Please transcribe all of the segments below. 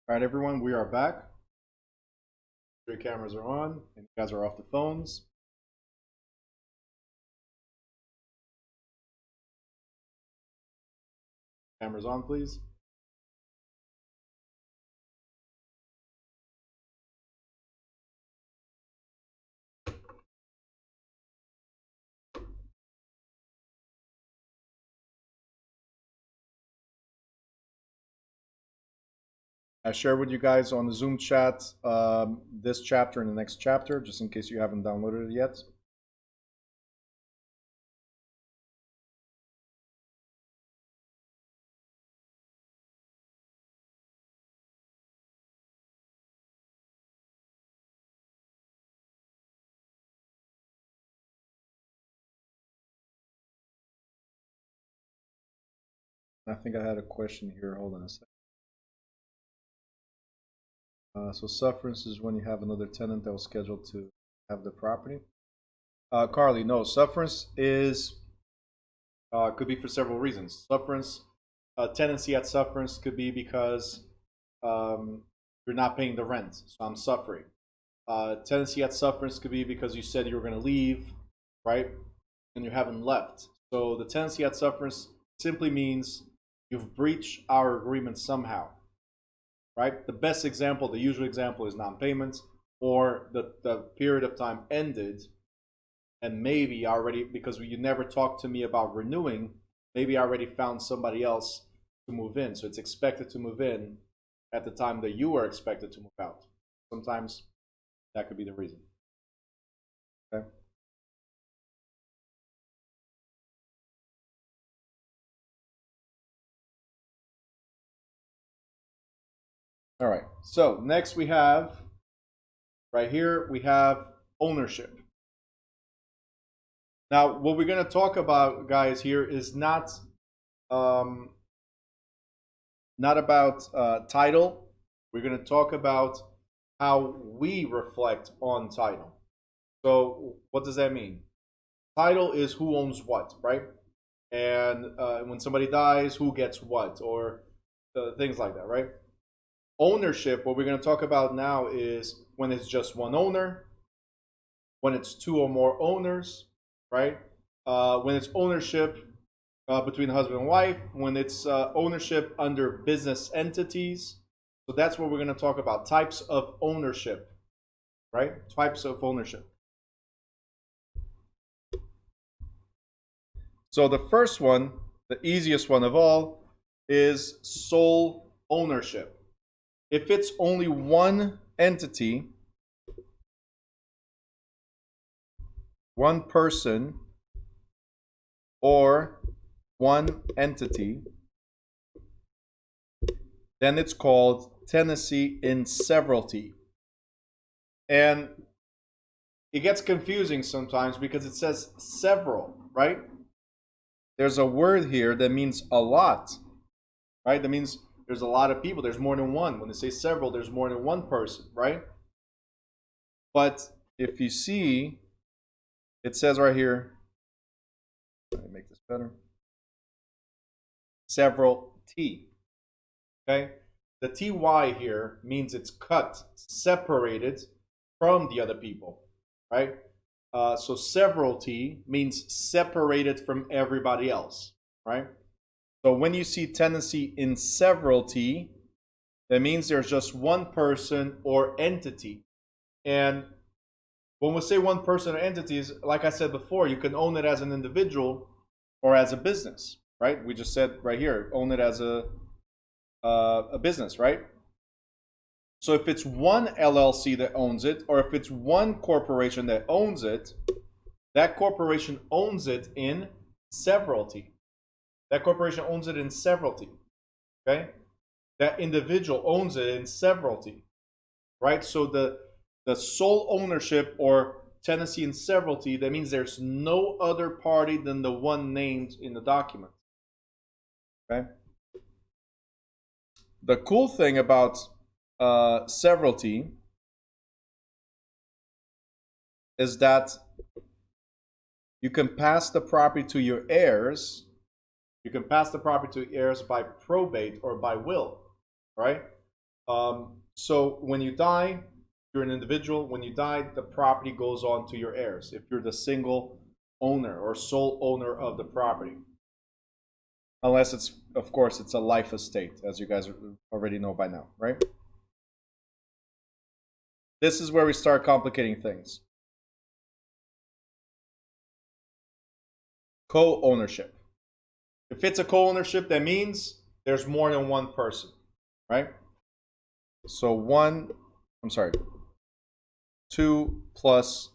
All right, everyone, we are back. Your cameras are on, and you guys are off the phones. Cameras on, please. I shared with you guys on the Zoom chat this chapter and the next chapter, just in case you haven't downloaded it yet. I think I had a question here. Hold on a second. So sufferance is when you have another tenant that was scheduled to have the property. Carly, no, sufferance is could be for several reasons. Sufferance, tenancy at sufferance could be because you're not paying the rent, so I'm suffering. Tenancy at sufferance could be because you said you were going to leave, right? And you haven't left. So the tenancy at sufferance simply means you've breached our agreement somehow, right? The best example, the usual example is non-payment, or the period of time ended, and maybe already, because you never talked to me about renewing, maybe I already found somebody else to move in. So it's expected to move in at the time that you were expected to move out. Sometimes that could be the reason. Okay. All right. So next we have, right here, we have ownership. Now, what we're going to talk about, guys, here is not about title. We're going to talk about how we reflect on title. So what does that mean? Title is who owns what, right? And when somebody dies, who gets what, or things like that, right? Ownership, what we're going to talk about now is when it's just one owner, when it's two or more owners, right? When it's ownership between husband and wife, when it's ownership under business entities. So that's what we're going to talk about, types of ownership, right? Types of ownership. So the first one, the easiest one of all, is sole ownership. If it's only one entity, one person, or one entity, then it's called tenancy in severalty. And it gets confusing sometimes because it says several, right? There's a word here that means a lot, right? That means there's a lot of people. There's more than one. When they say several, there's more than one person, right? But if you see, it says right here, let me make this better. Several T. Okay? The TY here means it's cut, separated from the other people, right? So severalty means separated from everybody else, right? So when you see tenancy in severalty, that means there's just one person or entity. And when we say one person or entities, like I said before, you can own it as an individual or as a business, right? We just said right here, own it as a business, right? So if it's one LLC that owns it, or if it's one corporation that owns it, that corporation owns it in severalty. That corporation owns it in severalty. Okay? That individual owns it in severalty. Right? So the sole ownership or tenancy in severalty, that means there's no other party than the one named in the document. Okay? The cool thing about severalty is that you can pass the property to your heirs. You can pass the property to heirs by probate or by will, right? So when you die, you're an individual. When you die, the property goes on to your heirs if you're the single owner or sole owner of the property. Unless it's, of course, it's a life estate, as you guys already know by now, right? This is where we start complicating things. Co-ownership. If it's a co-ownership, that means there's more than one person, right? So two plus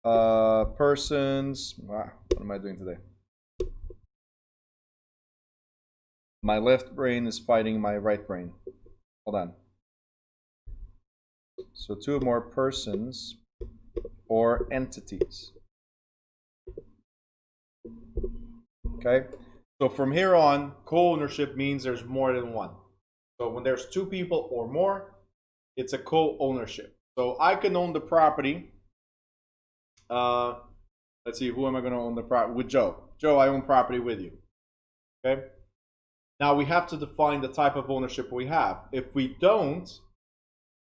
persons. Wow, what am I doing today? My left brain is fighting my right brain. Hold on. So two or more persons or entities. Okay? So from here on, co-ownership means there's more than one. So when there's two people or more, it's a co-ownership. So I can own the property. Let's see, who am I going to own the property? With Joe. Joe, I own property with you. Okay? Now we have to define the type of ownership we have. If we don't,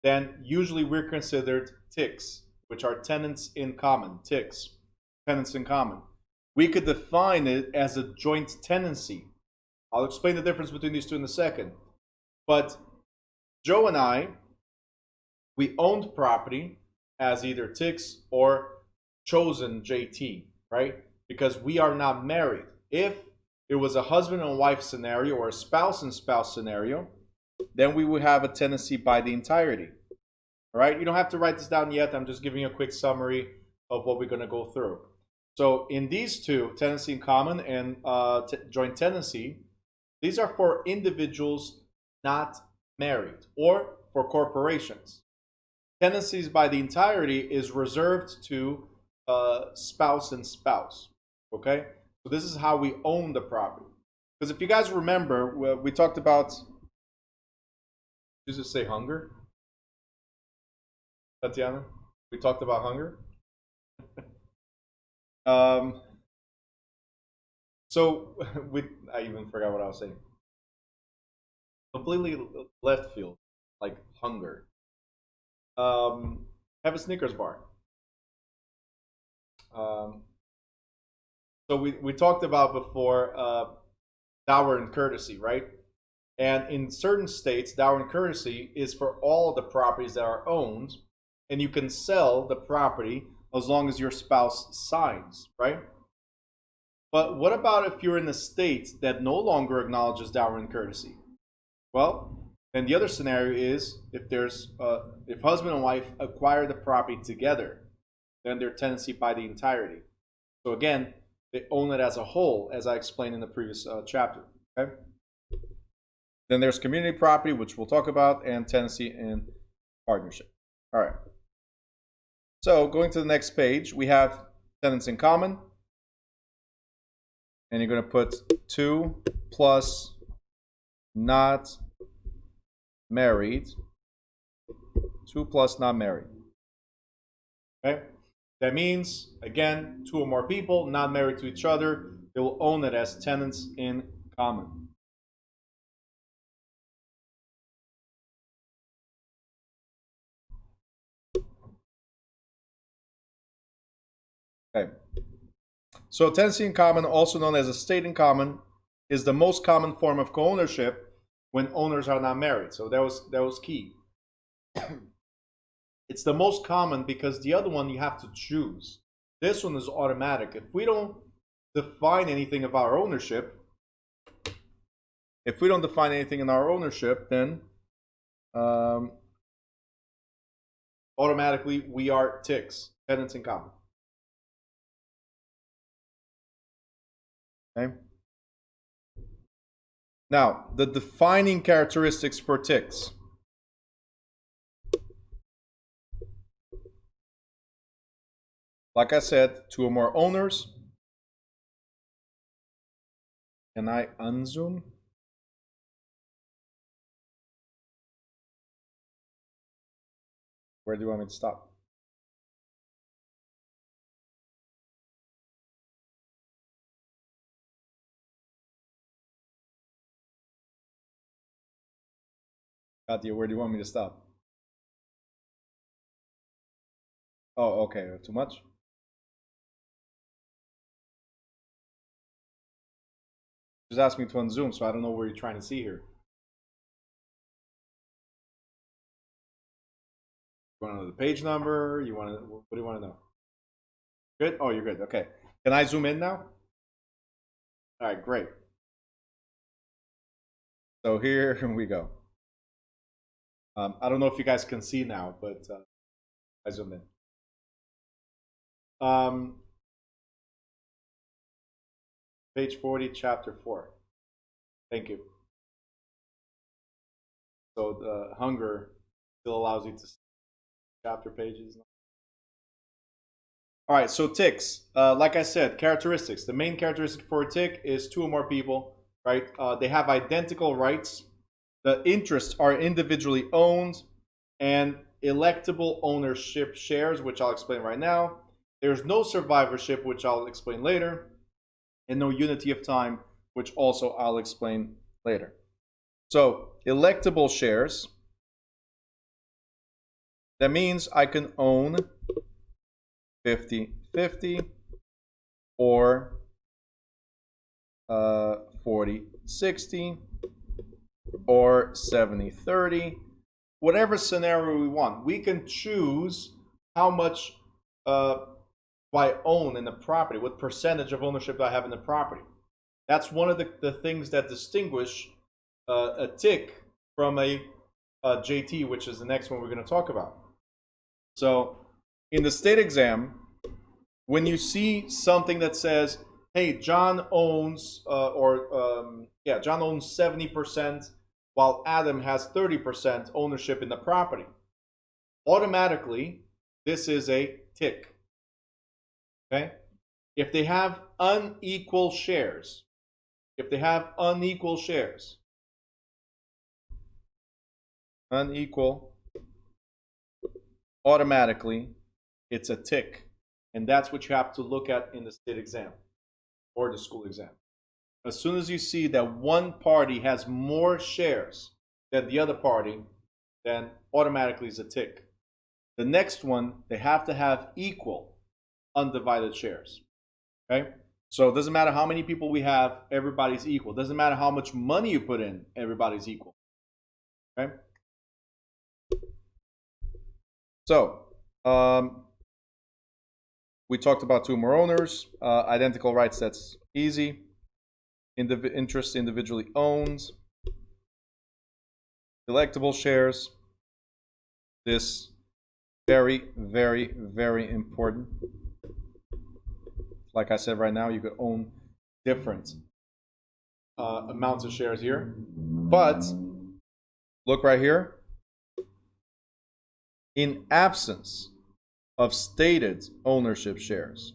then usually we're considered TICs, which are tenants in common. TICs, tenants in common. We could define it as a joint tenancy. I'll explain the difference between these two in a second. But Joe and I, we owned property as either TICs or chosen JT, right? Because we are not married. If it was a husband and wife scenario or a spouse and spouse scenario, then we would have a tenancy by the entirety. All right, you don't have to write this down yet. I'm just giving you a quick summary of what we're going to go through. So in these two, tenancy in common and joint tenancy, these are for individuals not married or for corporations. Tenancies by the entirety is reserved to spouse and spouse. Okay, so this is how we own the property. Because if you guys remember, we talked about. Did you just say hunger, Tatiana? We talked about hunger. So I even forgot what I was saying. Completely left field, like hunger. Have a Snickers bar. So we talked about before dower and courtesy, right? And in certain states, dower and courtesy is for all the properties that are owned, and you can sell the property as long as your spouse signs, right? But what about if you're in a state that no longer acknowledges dower and courtesy? Well, then the other scenario is if husband and wife acquire the property together, then they're tenancy by the entirety. So again, they own it as a whole, as I explained in the previous chapter. Okay. Then there's community property, which we'll talk about, and tenancy in partnership. All right. So going to the next page, we have tenants in common. And you're going to put 2 plus not married. 2 plus not married. Okay? That means, again, 2 or more people not married to each other, they will own it as tenants in common. Okay. So tenancy in common, also known as estate in common, is the most common form of co-ownership when owners are not married. So that was key. It's the most common because the other one you have to choose. This one is automatic. If we don't define anything of our ownership, then automatically we are TICs, tenants in common. Okay. Now, the defining characteristics for TICs. Like I said, 2 or more owners. Can I unzoom? Where do you want me to stop? Katya, where do you want me to stop? Oh, okay. Too much? Just ask me to unzoom, so I don't know where you're trying to see here. You want to know the page number? You want to? What do you want to know? Good. Oh, you're good. Okay. Can I zoom in now? All right. Great. So here we go. I don't know if you guys can see now, but I zoom in. Page 40, chapter 4. Thank you. So the hunger still allows you to see chapter pages. All right, so ticks. Like I said, characteristics. The main characteristic for a tick is two or more people, right? They have identical rights. The interests are individually owned, and electable ownership shares, which I'll explain right now. There's no survivorship, which I'll explain later, and no unity of time, which also I'll explain later. So, electable shares, that means I can own 50-50 or 40-60 or 70-30, whatever scenario we want. We can choose how much I own in the property, what percentage of ownership I have in the property. That's one of the things that distinguish a tick from a JT, which is the next one we're going to talk about. So in the state exam, when you see something that says, hey, John owns, John owns 70%, while Adam has 30% ownership in the property, automatically, this is a tick. Okay? If they have unequal shares, automatically, it's a tick. And that's what you have to look at in the state exam or the school exam. As soon as you see that one party has more shares than the other party, then automatically it's a tick. The next one, they have to have equal undivided shares. Okay? So it doesn't matter how many people we have, everybody's equal. It doesn't matter how much money you put in, everybody's equal. Okay? So, we talked about two more owners, identical rights, that's easy. Interest individually owned. Electable shares. This very, very, very important. Like I said, right now you could own different amounts of shares here. But look right here. In absence of stated ownership shares.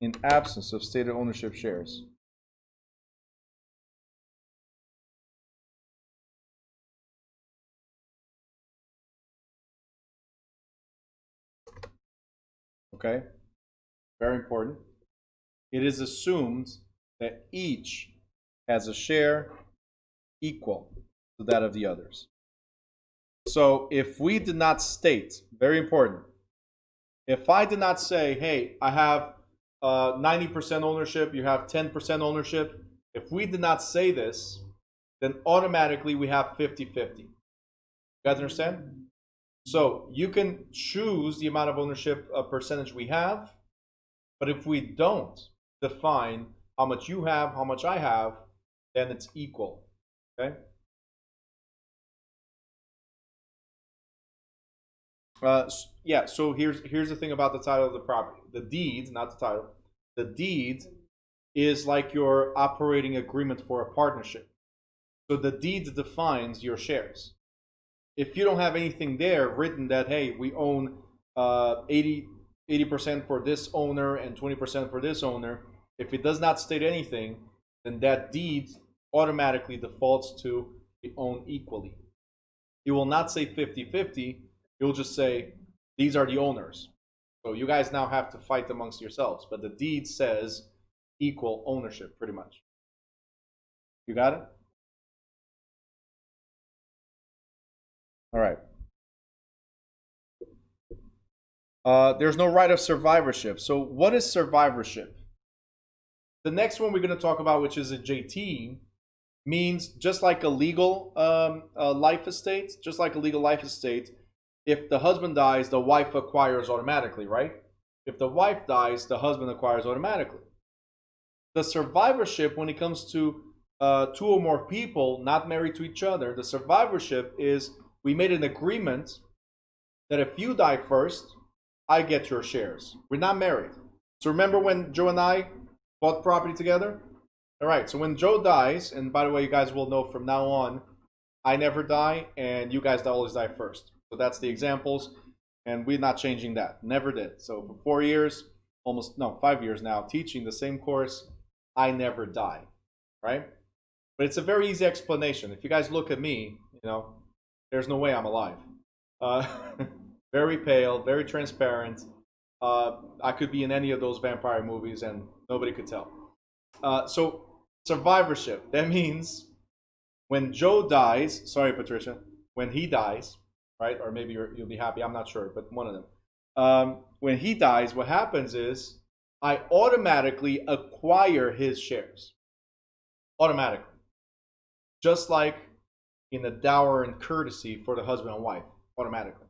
In absence of stated ownership shares. Okay? Very important. It is assumed that each has a share equal to that of the others. So if we did not state, very important, if I did not say, hey, I have 90% ownership, you have 10% ownership, if we did not say this, then automatically we have 50-50. You guys understand? So you can choose the amount of ownership percentage we have, but if we don't define how much you have, how much I have, then it's equal. Okay? So here's the thing about the title of the property. The deed, not the title. The deed is like your operating agreement for a partnership. So the deed defines your shares. If you don't have anything there written that, hey, we own 80% for this owner and 20% for this owner, if it does not state anything, then that deed automatically defaults to be owned equally. It will not say 50-50. You'll just say, these are the owners. So you guys now have to fight amongst yourselves. But the deed says equal ownership, pretty much. You got it? All right. There's no right of survivorship. So what is survivorship? The next one we're going to talk about, which is a JT, means just like a legal life estate, if the husband dies, the wife acquires automatically, right? If the wife dies, the husband acquires automatically. The survivorship, when it comes to two or more people not married to each other, the survivorship is we made an agreement that if you die first, I get your shares. We're not married. So remember when Joe and I bought property together? All right, so when Joe dies, and by the way, you guys will know from now on, I never die, and you guys always die first. So that's the examples, and we're not changing that. Never did. So for 4 years, 5 years now, teaching the same course, I never die, right? But it's a very easy explanation. If you guys look at me, there's no way I'm alive. Very pale, very transparent. I could be in any of those vampire movies and nobody could tell. So survivorship, that means when Joe dies, sorry Patricia, when he dies, right? Or maybe you'll be happy, I'm not sure, but one of them. When he dies, what happens is I automatically acquire his shares. Automatically. Just like in the dower and courtesy for the husband and wife, automatically.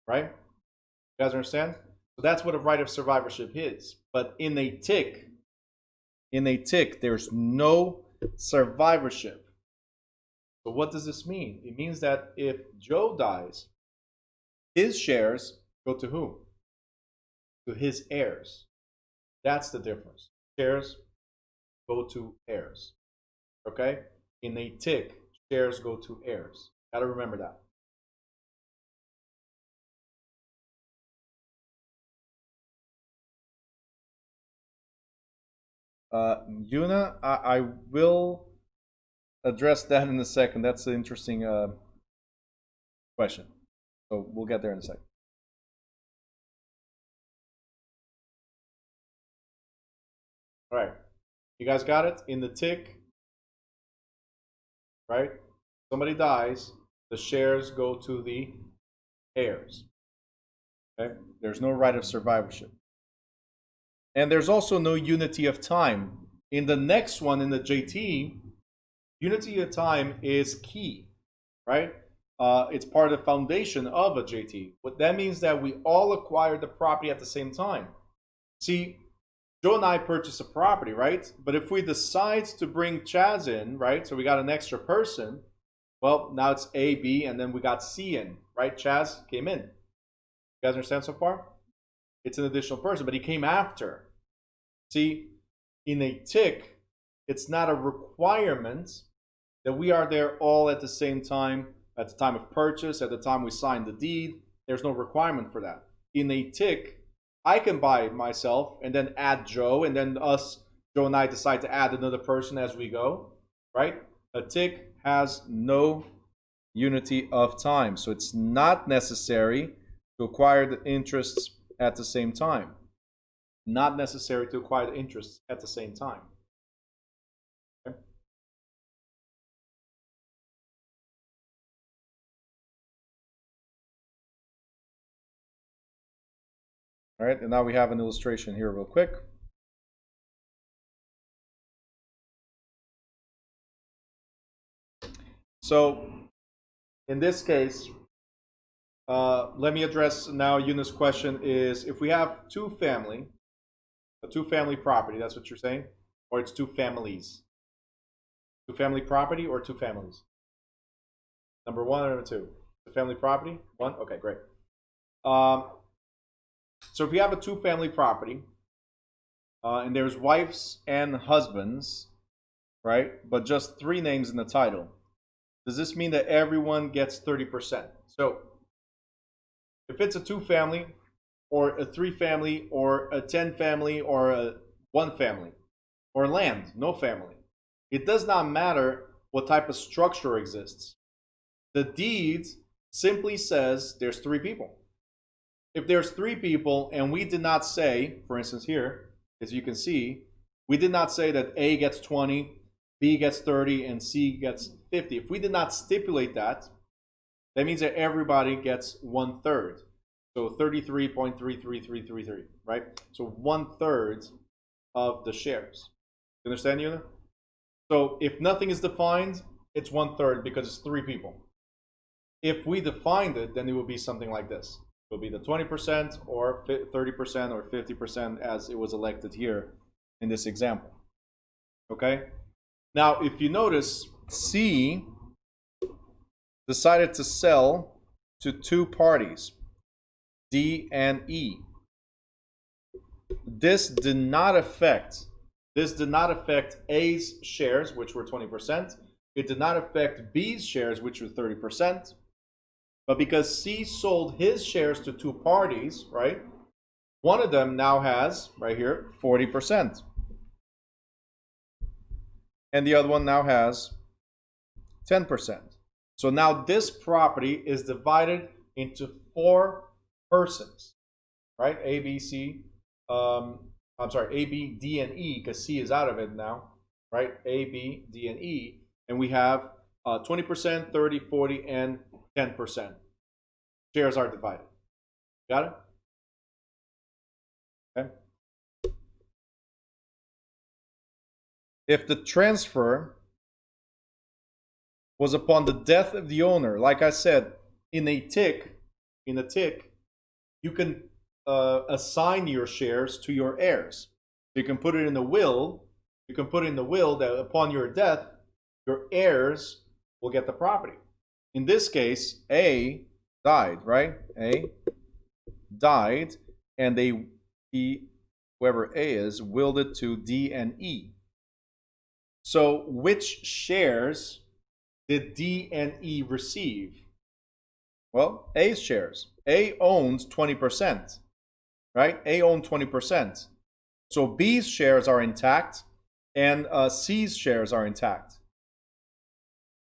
Right? You guys understand? So that's what a right of survivorship is. But in a tick, there's no survivorship. So what does this mean? It means that if Joe dies, his shares go to whom? To his heirs. That's the difference. Shares go to heirs. Okay? In a tick, shares go to heirs. Gotta remember that. Yuna, I will address that in a second. That's an interesting question. So we'll get there in a second. All right. You guys got it? In the tick, right? Somebody dies, the shares go to the heirs. Okay? There's no right of survivorship. And there's also no unity of time. In the next one, in the JT, unity of time is key, right? It's part of the foundation of a JT. What that means that we all acquire the property at the same time. See, Joe and I purchased a property, right? But if we decide to bring Chaz in, right? So we got an extra person. Well, now it's A, B, and then we got C in, right? Chaz came in. You guys understand so far? It's an additional person, but he came after. See, in a tick, it's not a requirement that we are there all at the same time, at the time of purchase, at the time we sign the deed. There's no requirement for that. In a tick, I can buy myself and then add Joe, and then Joe and I decide to add another person as we go, right? A tick has no unity of time, so it's not necessary to acquire the interests at the same time. Not necessary to acquire the interests at the same time. Okay? All right, and now we have an illustration here real quick. So in this case, let me address now Yuna's question is if we have a two-family property, that's what you're saying? Or it's two families? Two-family property or two families? Number one or number two? The family property? One? Okay, great. So if you have a two-family property, and there's wives and husbands, right? But just three names in the title. Does this mean that everyone gets 30%? So if it's a two-family, or a three-family, or a 10-family, or a one-family, or land, no family, it does not matter what type of structure exists. The deed simply says there's three people. If there's three people and we did not say, for instance here, as you can see, we did not say that A gets 20, B gets 30, and C gets 50. If we did not stipulate that, That means that everybody gets 1/3. So 33.33333, right? So 1/3 of the shares. You understand, Yuna? So if nothing is defined, it's 1/3 because it's 3 people. If we defined it, then it would be something like this. It would be the 20% or 30% or 50% as it was elected here in this example. Okay? Now, if you notice, C decided to sell to 2 parties, D and E. This did not affect A's shares, which were 20%. It did not affect B's shares, which were 30%. But because C sold his shares to 2 parties, right? One of them now has, right here, 40%. And the other one now has 10%. So now this property is divided into 4 persons, right? A, B, C. I'm sorry, A, B, D, and E, because C is out of it now, right? A, B, D, and E. And we have 20%, 30, 40, and 10%. Shares are divided. Got it? Okay. If the transfer was upon the death of the owner, like I said, in a tick, you can assign your shares to your heirs. So you can put it in the will. You can put in the will that upon your death, your heirs will get the property. In this case, A died, right? A died, and whoever A is, willed it to D and E. So which shares did D and E receive? Well, A's shares. A owns 20%, right? A owned 20%. So B's shares are intact, and C's shares are intact.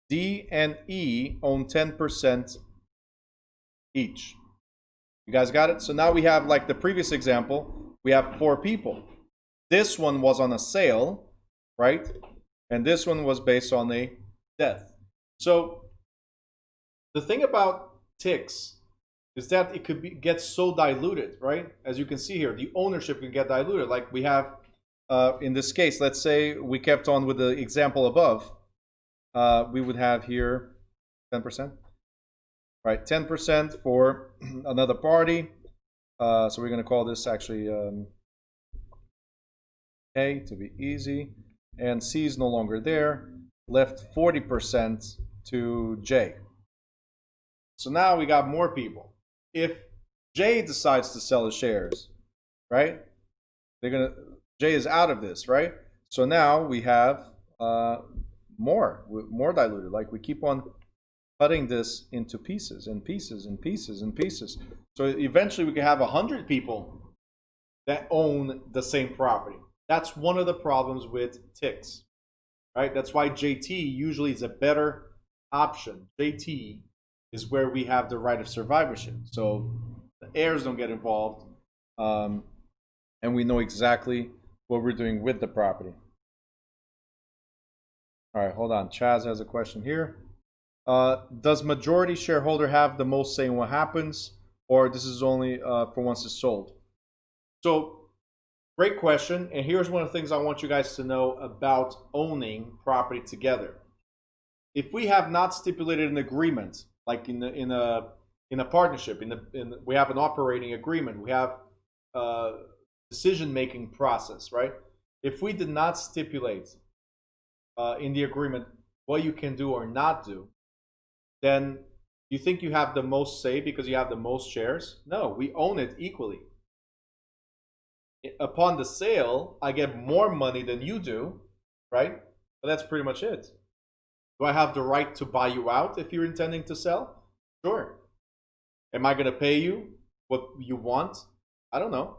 D and E own 10% each. You guys got it? So now we have, like the previous example, we have 4 people. This one was on a sale, right? And this one was based on a death. So the thing about ticks is that it could get so diluted, right? As you can see here, the ownership can get diluted. Like we have, in this case, let's say we kept on with the example above. We would have here 10%, right? 10% for another party. So we're going to call this actually A to be easy. And C is no longer there. Left 40% to J. So now we got more people. If J decides to sell his shares, right? J is out of this, right? So now we have more diluted. Like we keep on cutting this into pieces and pieces and pieces and pieces. So eventually we can have 100 people that own the same property. That's one of the problems with ticks, right? That's why JT usually is a better option. JT is where we have the right of survivorship. So the heirs don't get involved, and we know exactly what we're doing with the property. All right, hold on. Chaz has a question here. Does majority shareholder have the most say in what happens, or this is only for once it's sold? So, great question, and here's one of the things I want you guys to know about owning property together. If we have not stipulated an agreement, like in a partnership, we have an operating agreement, we have a decision-making process, right? If we did not stipulate in the agreement what you can do or not do, then you think you have the most say because you have the most shares? No, we own it equally. Upon the sale, I get more money than you do, right? But that's pretty much it. Do I have the right to buy you out if you're intending to sell? Sure. Am I going to pay you what you want? I don't know.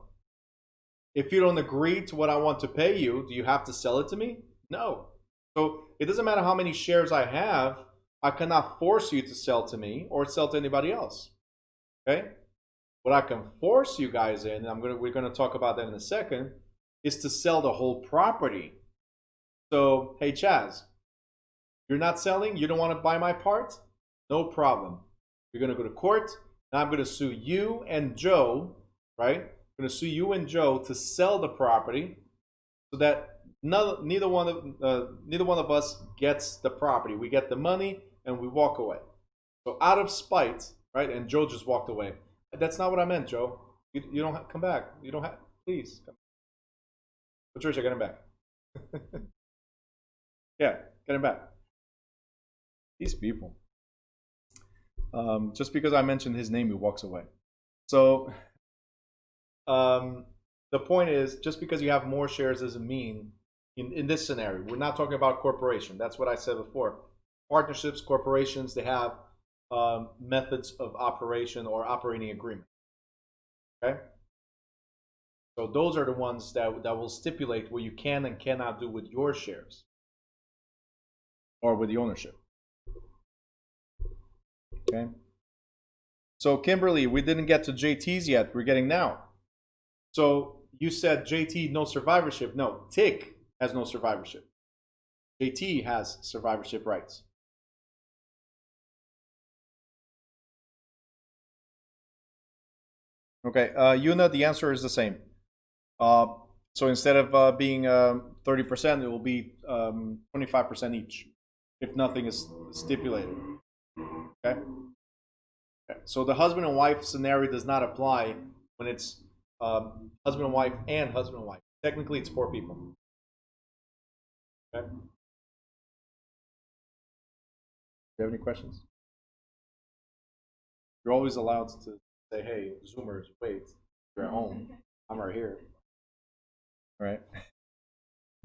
If you don't agree to what I want to pay you, do you have to sell it to me? No. So it doesn't matter how many shares I have, I cannot force you to sell to me or sell to anybody else. Okay? What I can force you guys in, and we're going to talk about that in a second, is to sell the whole property. So, hey Chaz, you're not selling? You don't want to buy my part? No problem. We're going to go to court. Now I'm going to sue you and Joe, right? I'm going to sue you and Joe to sell the property so that neither one of us gets the property. We get the money and we walk away. So out of spite, right? And Joe just walked away. That's not what I meant, Joe. You don't have, come back. You don't have. Please come. Patricia, get him back. Yeah, get him back. These people. Just because I mentioned his name, he walks away. So the point is, just because you have more shares doesn't mean, in this scenario, we're not talking about corporation. That's what I said before. Partnerships, corporations, they have methods of operation or operating agreement. Okay? So those are the ones that will stipulate what you can and cannot do with your shares or with the ownership. Okay? So Kimberly, we didn't get to JT's yet. We're getting now. So you said JT, no survivorship. No, Tick has no survivorship. JT has survivorship rights. Okay, Yuna, the answer is the same. So instead of being 30%, it will be 25% each, if nothing is stipulated. Okay? Okay. So the husband and wife scenario does not apply when it's husband and wife and husband and wife. Technically, it's 4 people. Okay? Do you have any questions? You're always allowed to say, hey, Zoomers, wait, you're at home. I'm right here. All right.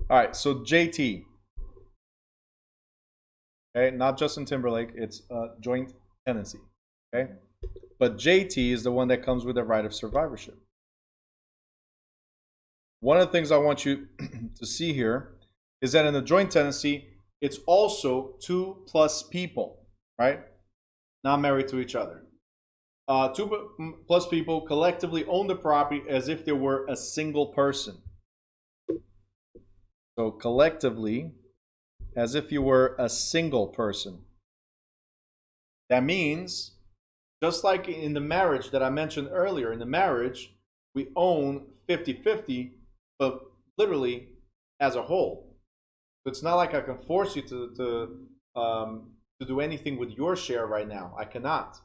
All right, so JT. Okay, not Justin Timberlake, it's joint tenancy. Okay? But JT is the one that comes with the right of survivorship. One of the things I want you to see here is that in the joint tenancy, it's also 2+ people, right? Not married to each other. 2+ people collectively own the property as if they were a single person. So collectively, as if you were a single person. That means, just like in the marriage that I mentioned earlier, in the marriage, we own 50-50, but literally as a whole. So it's not like I can force you to do anything with your share right now. I cannot,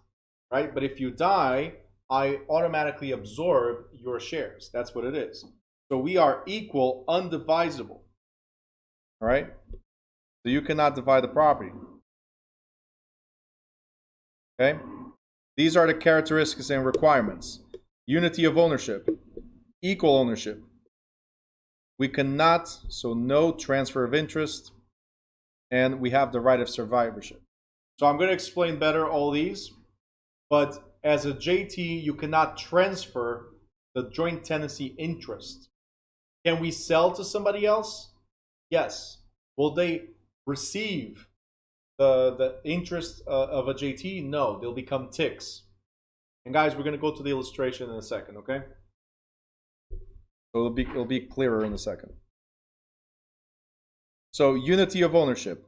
right? But if you die, I automatically absorb your shares. That's what it is. So we are equal, undivisible. All right? So you cannot divide the property. Okay? These are the characteristics and requirements. Unity of ownership. Equal ownership. We cannot, so no transfer of interest. And we have the right of survivorship. So I'm going to explain better all these. But as a JT, you cannot transfer the joint tenancy interest. Can we sell to somebody else? Yes. Will they receive the interest of a JT? No, they'll become ticks. And guys, we're going to go to the illustration in a second, okay? So it'll be clearer in a second. So unity of ownership.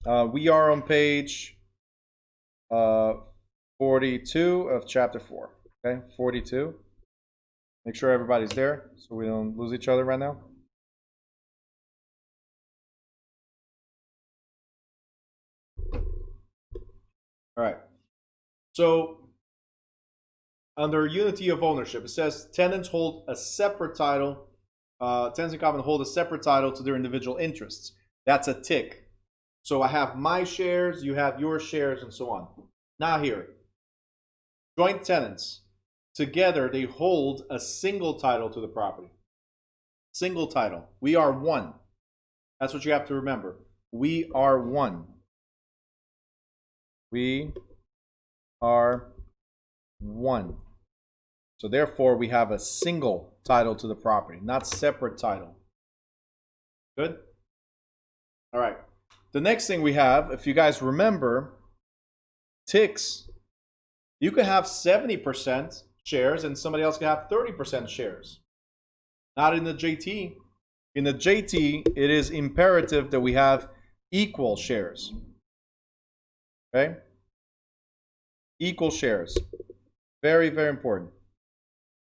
We are on page 42 of chapter 4. Okay, 42. Make sure everybody's there so we don't lose each other right now. All right. So under unity of ownership, it says tenants hold a separate title. Tenants in common hold a separate title to their individual interests. That's a tick. So I have my shares, you have your shares, and so on. Now here, joint tenants. Together, they hold a single title to the property. Single title. We are one. That's what you have to remember. We are one. We are one. So therefore, we have a single title to the property, not separate title. Good? All right. The next thing we have, if you guys remember, ticks. You could have 70% shares and somebody else could have 30% shares. Not in the JT. In the JT, it is imperative that we have equal shares. Okay? Equal shares. Very, very important.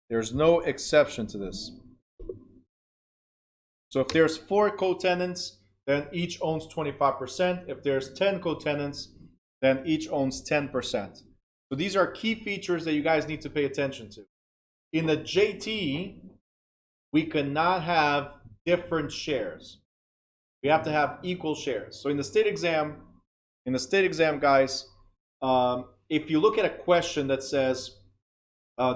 There's no exception to this. So if there's 4 co-tenants, then each owns 25%. If there's 10 co-tenants, then each owns 10%. So these are key features that you guys need to pay attention to. In the JT, we cannot have different shares. We have to have equal shares. So in the state exam, guys, if you look at a question that says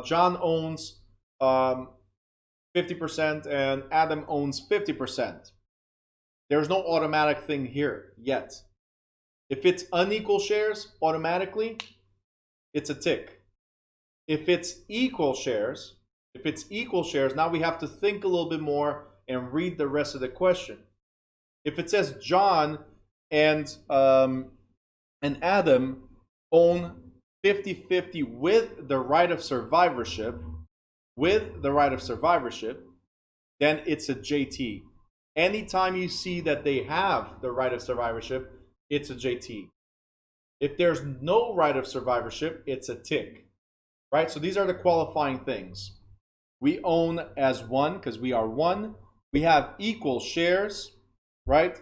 John owns 50% and Adam owns 50%, there's no automatic thing here yet. If it's unequal shares, automatically, it's a tick. If it's equal shares, now we have to think a little bit more and read the rest of the question. If it says John and Adam own 50-50 with the right of survivorship, then it's a JT. Anytime you see that they have the right of survivorship, it's a JT. If there's no right of survivorship, it's a tick. Right? So these are the qualifying things. We own as one because we are one. We have equal shares, right?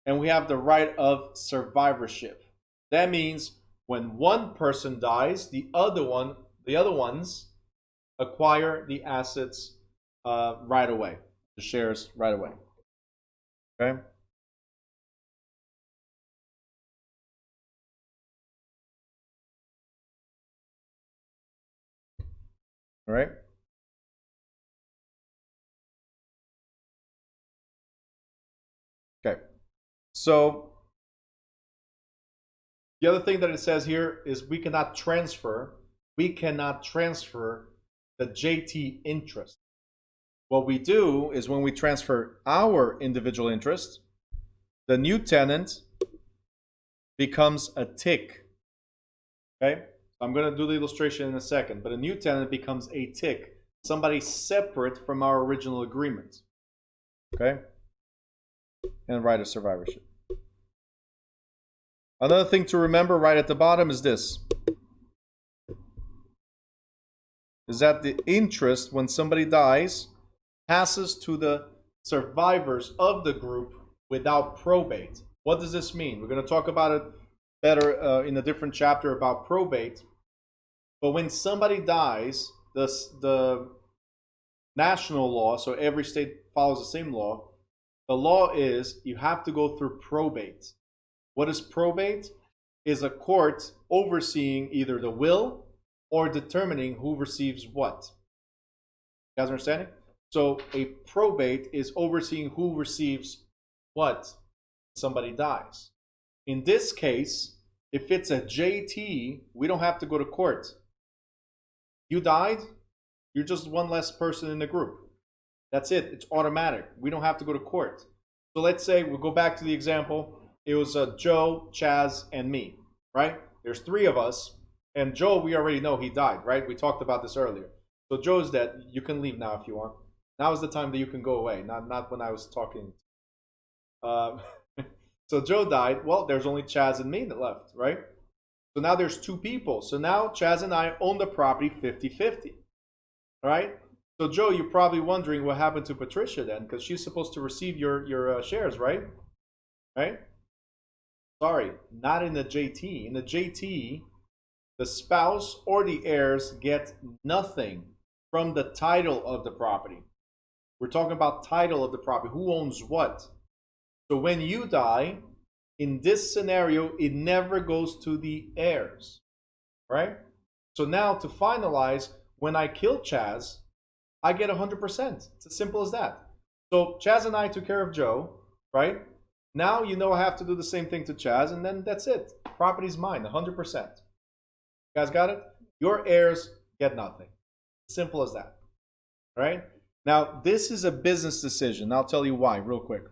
And we have the right of survivorship. That means when one person dies, the other ones acquire the assets right away, the shares right away. Okay? All right? Okay. So the other thing that it says here is we cannot transfer the JT interest. What we do is when we transfer our individual interest, the new tenant becomes a tick. Okay? I'm going to do the illustration in a second, but a new tenant becomes a tick, somebody separate from our original agreement. Okay? And right of survivorship. Another thing to remember right at the bottom is this. Is that the interest, when somebody dies, passes to the survivors of the group without probate. What does this mean? We're going to talk about it better in a different chapter about probate. But when somebody dies, the national law, so every state follows the same law, the law is you have to go through probate. What is probate? Is a court overseeing either the will or determining who receives what. You guys understanding? So a probate is overseeing who receives what somebody dies. In this case, if it's a JT, we don't have to go to court. You died, you're just one less person in the group. That's it. It's automatic. We don't have to go to court. So let's say we'll go back to the example. It was Joe, Chaz, and me, right? There's 3 of us. And Joe, we already know he died, right? We talked about this earlier. So Joe's dead. You can leave now if you want. Now is the time that you can go away, not when I was talking. So Joe died. Well, there's only Chaz and me that left, right? So now there's 2 people. So now Chaz and I own the property 50-50, all right? So Joe, you're probably wondering what happened to Patricia then, because she's supposed to receive your shares, right? Right? Sorry, not in the JT. In the JT, the spouse or the heirs get nothing from the title of the property. We're talking about title of the property. Who owns what? So when you die, in this scenario, it never goes to the heirs, right? So now to finalize, when I kill Chaz, I get 100%. It's as simple as that. So Chaz and I took care of Joe, right? Now you know I have to do the same thing to Chaz, and then that's it. Property's mine, 100%. You guys got it? Your heirs get nothing. Simple as that. All right? Now, this is a business decision. I'll tell you why real quick.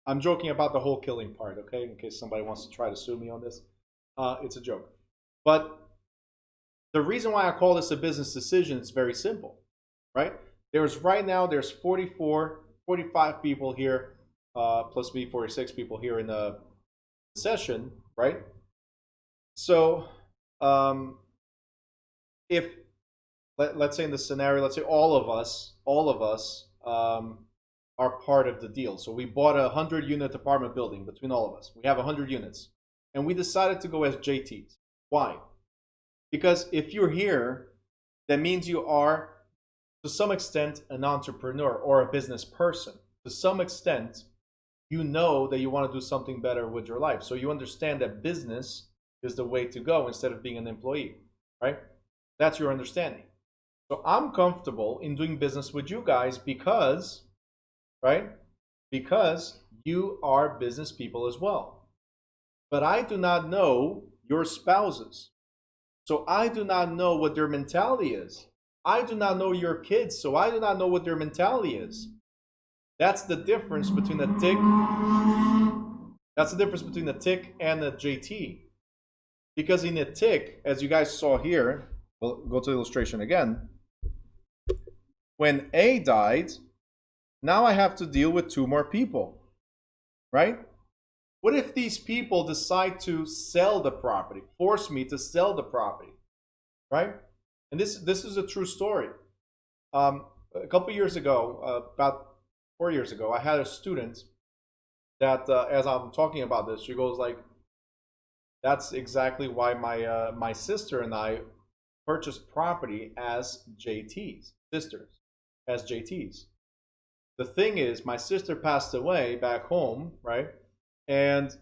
I'm joking about the whole killing part, okay? In case somebody wants to try to sue me on this. It's a joke. But the reason why I call this a business decision is very simple, right? Right now, there's 45 people here, plus me, 46 people here in the session, right? So, if let's say in the scenario, let's say all of us are part of the deal. So we bought a 100-unit apartment building between all of us. We have 100 units, and we decided to go as JTs. Why? Because if you're here, that means you are, to some extent, an entrepreneur or a business person. To some extent, you know that you want to do something better with your life. So you understand that business is the way to go instead of being an employee, right? That's your understanding. So I'm comfortable in doing business with you guys because, right? Because you are business people as well. But I do not know your spouses. So I do not know what their mentality is. I do not know your kids, so I do not know what their mentality is. That's the difference between a tick. That's the difference between a tick and a JT. Because in a tick, as you guys saw here, we'll go to the illustration again. When A died, now I have to deal with 2 more people, right? What if these people decide to sell the property, force me to sell the property, right? And this is a true story. A couple years ago, about 4 years ago, I had a student that, as I'm talking about this, she goes like, "That's exactly why my sister and I purchased property as JTs, sisters, as JTs." The thing is, my sister passed away back home, right? And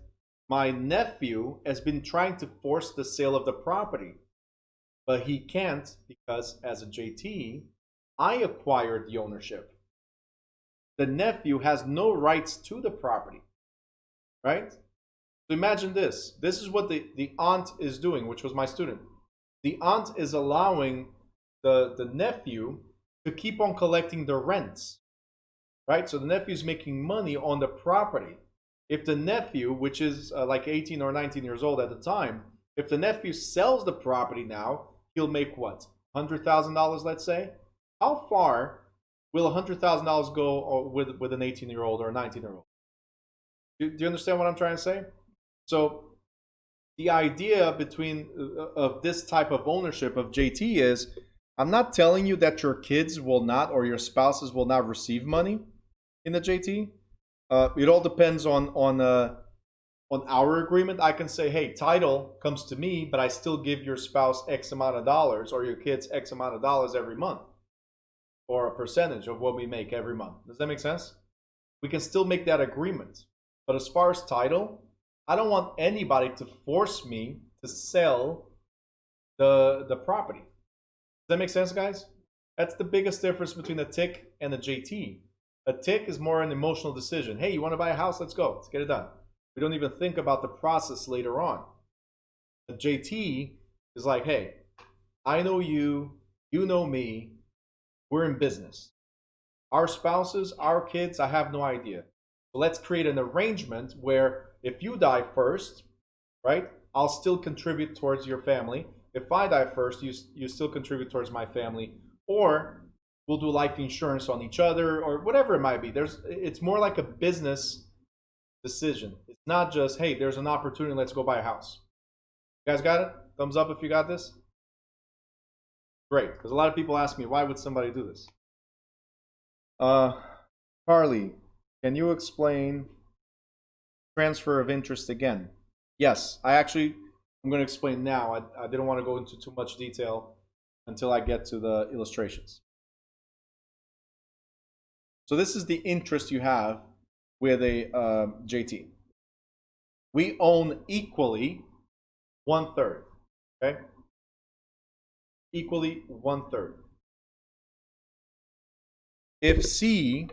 my nephew has been trying to force the sale of the property, but he can't because as a JT, I acquired the ownership. The nephew has no rights to the property, right? So imagine this. This is what the aunt is doing, which was my student. The aunt is allowing the nephew to keep on collecting the rents, right? So the nephew is making money on the property. If the nephew, which is like 18 or 19 years old at the time, if the nephew sells the property now, he'll make what? $100,000, let's say? How far will $100,000 go with an 18-year-old or a 19-year-old? Do you understand what I'm trying to say? So the idea between of this type of ownership of JT is, I'm not telling you that your kids will not or your spouses will not receive money in the JT. It all depends on our agreement. I can say, hey, title comes to me, but I still give your spouse X amount of dollars or your kids X amount of dollars every month, or a percentage of what we make every month. Does that make sense? We can still make that agreement. But as far as title, I don't want anybody to force me to sell the property. Does that make sense, guys? That's the biggest difference between a tick and a JT. A tick is more an emotional decision. Hey, you want to buy a house? Let's go. Let's get it done. We don't even think about the process later on. A JT is like, hey, I know you, you know me, we're in business. Our spouses, our kids, I have no idea. So let's create an arrangement where if you die first, right, I'll still contribute towards your family. If I die first, you still contribute towards my family. Or we'll do life insurance on each other or whatever it might be. It's more like a business decision. It's not just, hey, there's an opportunity, let's go buy a house. You guys got it? Thumbs up if you got this. Great, because a lot of people ask me, why would somebody do this? Carly, can you explain transfer of interest again? Yes, I'm going to explain now. I didn't want to go into too much detail until I get to the illustrations. So this is the interest you have with a JT. We own equally 1/3, okay? Equally 1/3. If C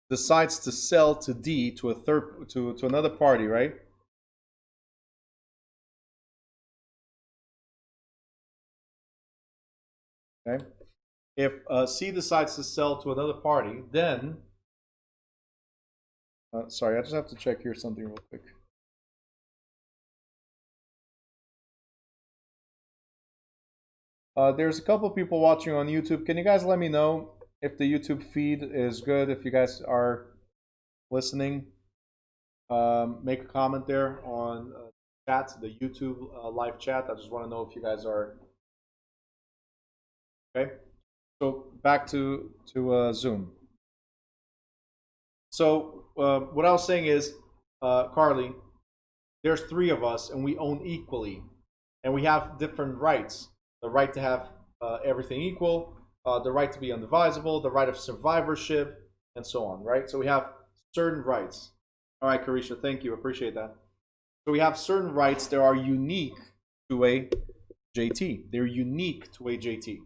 decides to sell to D to another party, right? Okay. If C decides to sell to another party, then sorry, I just have to check here something real quick. There's a couple people watching on YouTube. Can you guys let me know if the YouTube feed is good? If you guys are listening, make a comment there on chat, the YouTube live chat. I just want to know if you guys are okay. So back to Zoom. So what I was saying is, Carly, there's three of us, and we own equally, and we have different rights. The right to have everything equal, the right to be indivisible, the right of survivorship, and so on. Right. So we have certain rights. All right, Carisha, thank you. Appreciate that. So we have certain rights that are unique to a JT. They're unique to a JT.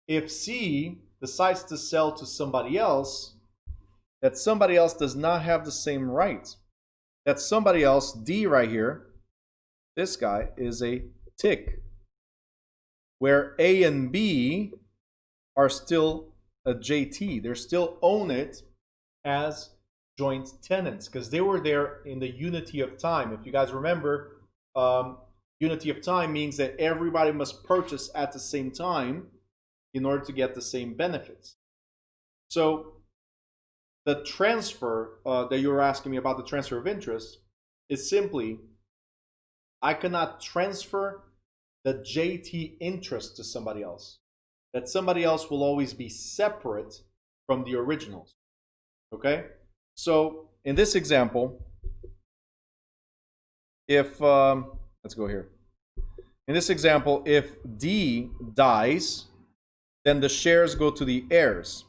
If C decides to sell to somebody else, that somebody else does not have the same rights. That somebody else, D right here, this guy is a tick. Where A and B are still a JT. They still own it as joint tenants because they were there in the unity of time. If you guys remember, unity of time means that everybody must purchase at the same time in order to get the same benefits. So the transfer that you were asking me about, the transfer of interest, is simply I cannot transfer the JT interest to somebody else. That somebody else will always be separate from the originals. Okay? So in this example, if, let's go here. In this example, if D dies, then the shares go to the heirs.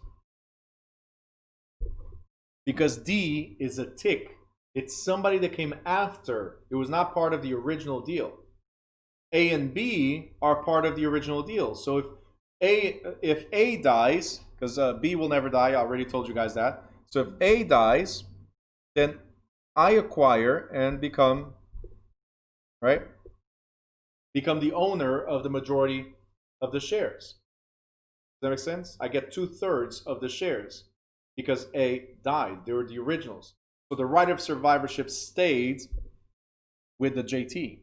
Because D is a tick. It's somebody that came after. It was not part of the original deal. A and B are part of the original deal. So if A dies, because B will never die, I already told you guys that. So if A dies, then I acquire and become, right? Become the owner of the majority of the shares. Does that make sense? I get 2/3 of the shares because A died. They were the originals. So the right of survivorship stayed with the JT.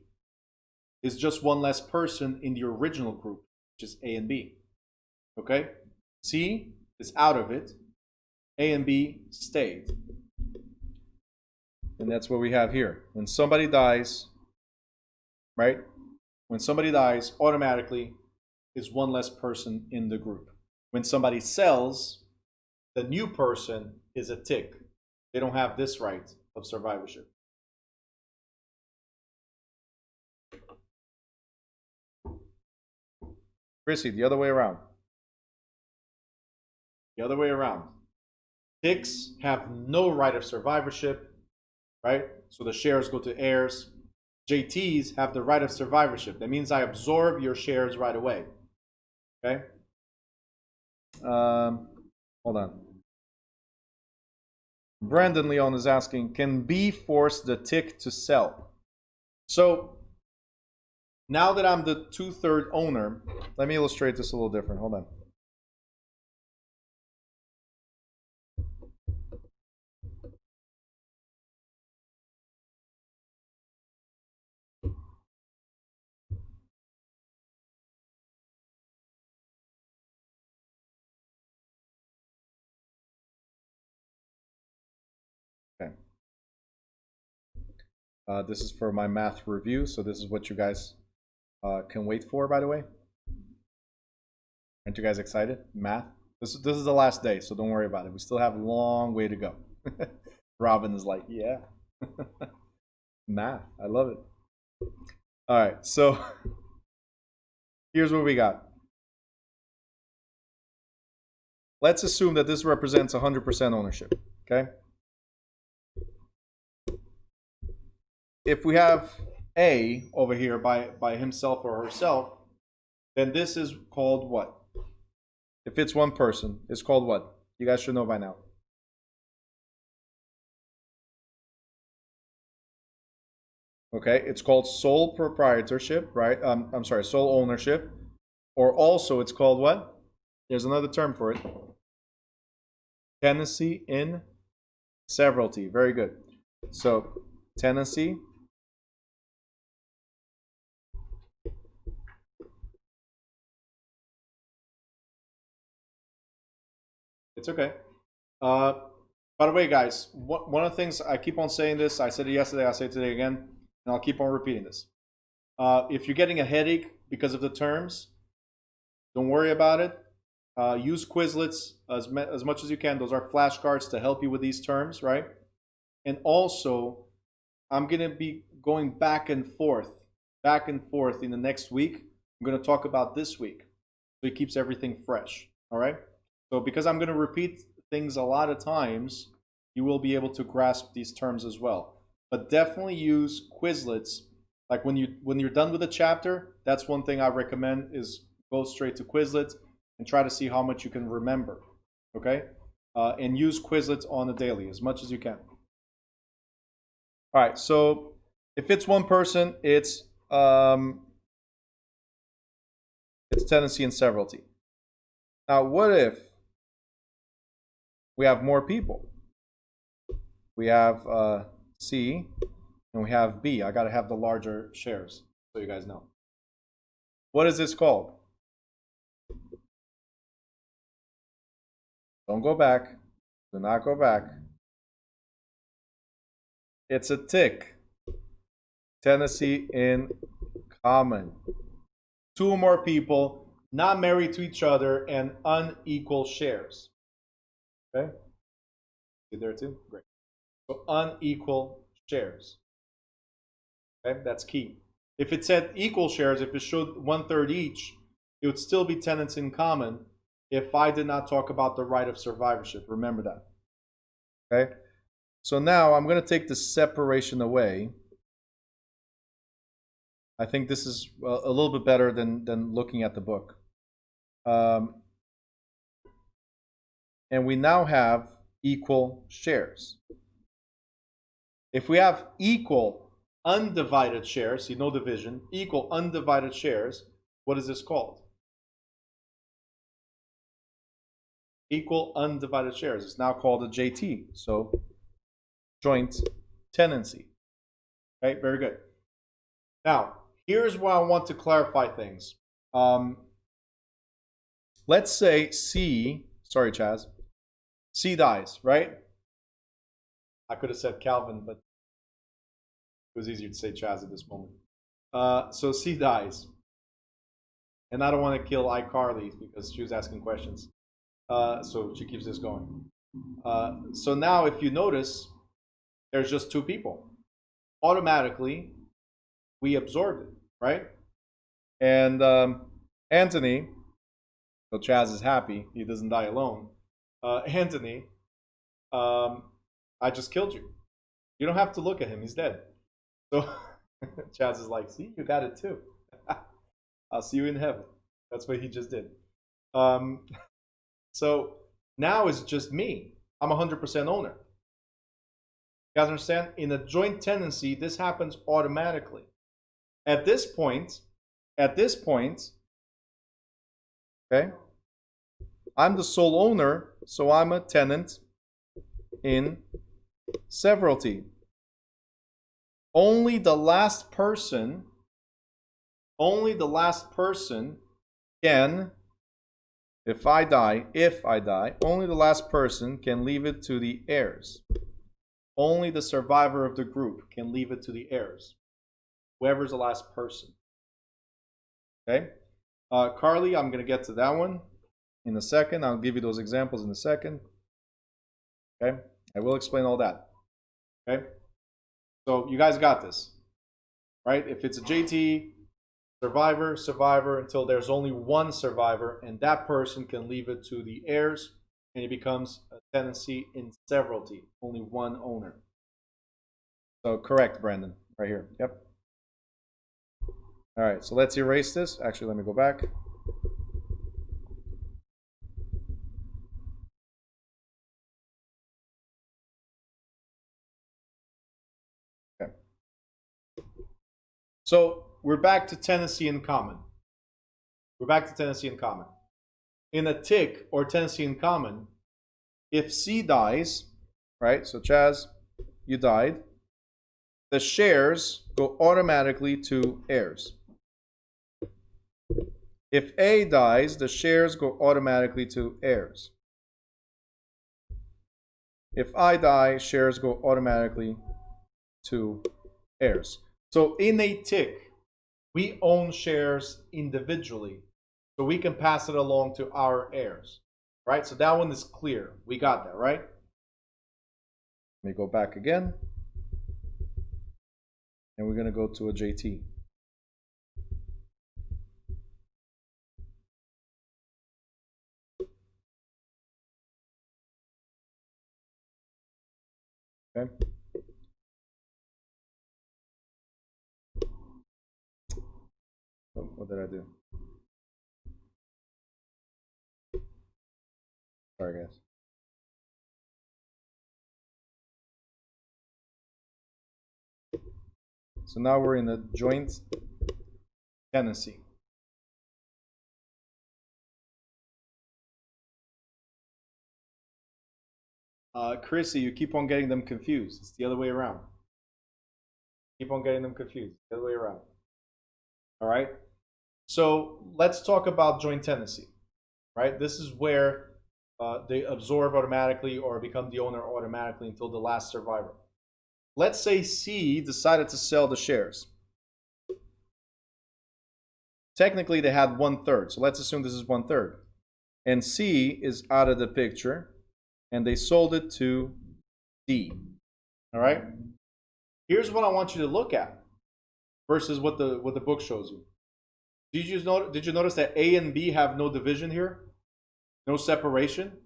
It's just one less person in the original group, which is A and B. Okay? C is out of it. A and B stayed. And that's what we have here. When somebody dies, right? When somebody dies, automatically is one less person in the group. When somebody sells, the new person is a tick. They don't have this right of survivorship. Chrissy, the other way around. The other way around. Ticks have no right of survivorship, right? So the shares go to heirs. JTs have the right of survivorship. That means I absorb your shares right away. Okay? Hold on. Brandon Leon is asking, can B force the tick to sell? So now that I'm the 2/3 owner, let me illustrate this a little different. Hold on. Okay. This is for my math review, so this is what you guys can wait for, by the way. Aren't you guys excited? Math? This is the last day, so don't worry about it. We still have a long way to go. Robin is like, yeah. Math. I love it. All right, so here's what we got. Let's assume that this represents 100% ownership, okay? If we have A over here by himself or herself, then this is called what? If it's one person, it's called what? You guys should know by now. Okay, it's called sole proprietorship, right? I'm sorry, sole ownership. Or also it's called what? There's another term for it. Tenancy in severalty. Very good. So tenancy it's okay. By the way, guys, one of the things I keep on saying this, I said it yesterday, I'll say it today again. and I'll keep on repeating this. If you're getting a headache because of the terms, don't worry about it. Use Quizlets as much as you can. Those are flashcards to help you with these terms, right? And also, I'm going to be going back and forth in the next week. I'm going to talk about this week. So it keeps everything fresh, all right? So because I'm going to repeat things a lot of times, you will be able to grasp these terms as well. But definitely use Quizlets. Like when you're done with a chapter, that's one thing I recommend is go straight to Quizlet and try to see how much you can remember, okay? And use Quizlets on a daily as much as you can. All right, so if it's one person, it's tenancy and severalty. Now, what if we have more people? We have C and we have B. I got to have the larger shares so you guys know. What is this called? Don't go back. Do not go back. It's a tick. Tenancy in common. Two or more people not married to each other and unequal shares. Okay? You there too? Great. So unequal shares. Okay, that's key. If it said equal shares, if it showed 1/3 each, it would still be tenants in common if I did not talk about the right of survivorship. Remember that. Okay? So now I'm going to take the separation away. I think this is a little bit better than looking at the book. And we now have equal shares. If we have equal undivided shares, see no division, equal undivided shares, what is this called? Equal undivided shares. It's now called a JT. So joint tenancy. Okay, very good. Now, here's where I want to clarify things. Let's say C, sorry, Chaz, C dies, right? I could have said Calvin, but it was easier to say Chaz at this moment. So C dies. And I don't want to kill iCarly because she was asking questions. So she keeps this going. So now if you notice, there's just two people. Automatically, we absorbed it, right? And Anthony, so Chaz is happy, he doesn't die alone. Anthony, I just killed you. You don't have to look at him, he's dead. So Chaz is like, see, you got it too. I'll see you in heaven. That's what he just did. So now it's just me. I'm 100% owner. You guys understand? In a joint tenancy, this happens automatically. At this point, okay, I'm the sole owner, so I'm a tenant in severalty. Only the last person can, if I die, only the last person can leave it to the heirs. Only the survivor of the group can leave it to the heirs. Whoever's the last person. Okay? Carly, I'm going to get to that one in a second. I'll give you those examples in a second. Okay? I will explain all that. Okay? So you guys got this. Right? If it's a JT, survivor, until there's only one survivor, and that person can leave it to the heirs, and it becomes a tenancy in severalty. Only one owner. So correct, Brandon, right here. Yep. All right, so let's erase this. Actually, let me go back. Okay. So we're back to tenancy in common. In a tick or tenancy in common, if C dies, right? So Chaz, you died. The shares go automatically to heirs. If A dies, the shares go automatically to heirs. If I die, shares go automatically to heirs. So in a tick, we own shares individually. So we can pass it along to our heirs. Right? So that one is clear. We got that, right? Let me go back again. And we're going to go to a JT. Okay. Oh, what did I do? Sorry, guys. So now we're in a joint tenancy. Chrissy, you keep on getting them confused. It's the other way around. Keep on getting them confused. The other way around. All right. So let's talk about joint tenancy. Right. This is where they absorb automatically or become the owner automatically until the last survivor. Let's say C decided to sell the shares. Technically, they had 1/3. So let's assume this is 1/3. And C is out of the picture, and they sold it to D. All right. Here's what I want you to look at versus what the book shows you. Did you notice that A and B have no division here? No separation?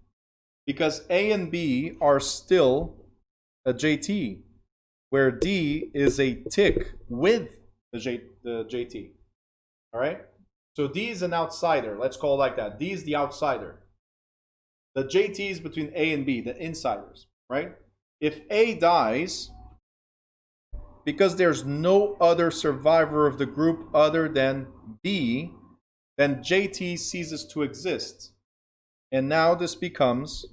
Because A and B are still a JT, where D is a tick with the JT. All right? So D is an outsider. Let's call it like that. D is the outsider. The JT is between A and B, the insiders, right? If A dies, because there's no other survivor of the group other than B, then JT ceases to exist. And now this becomes,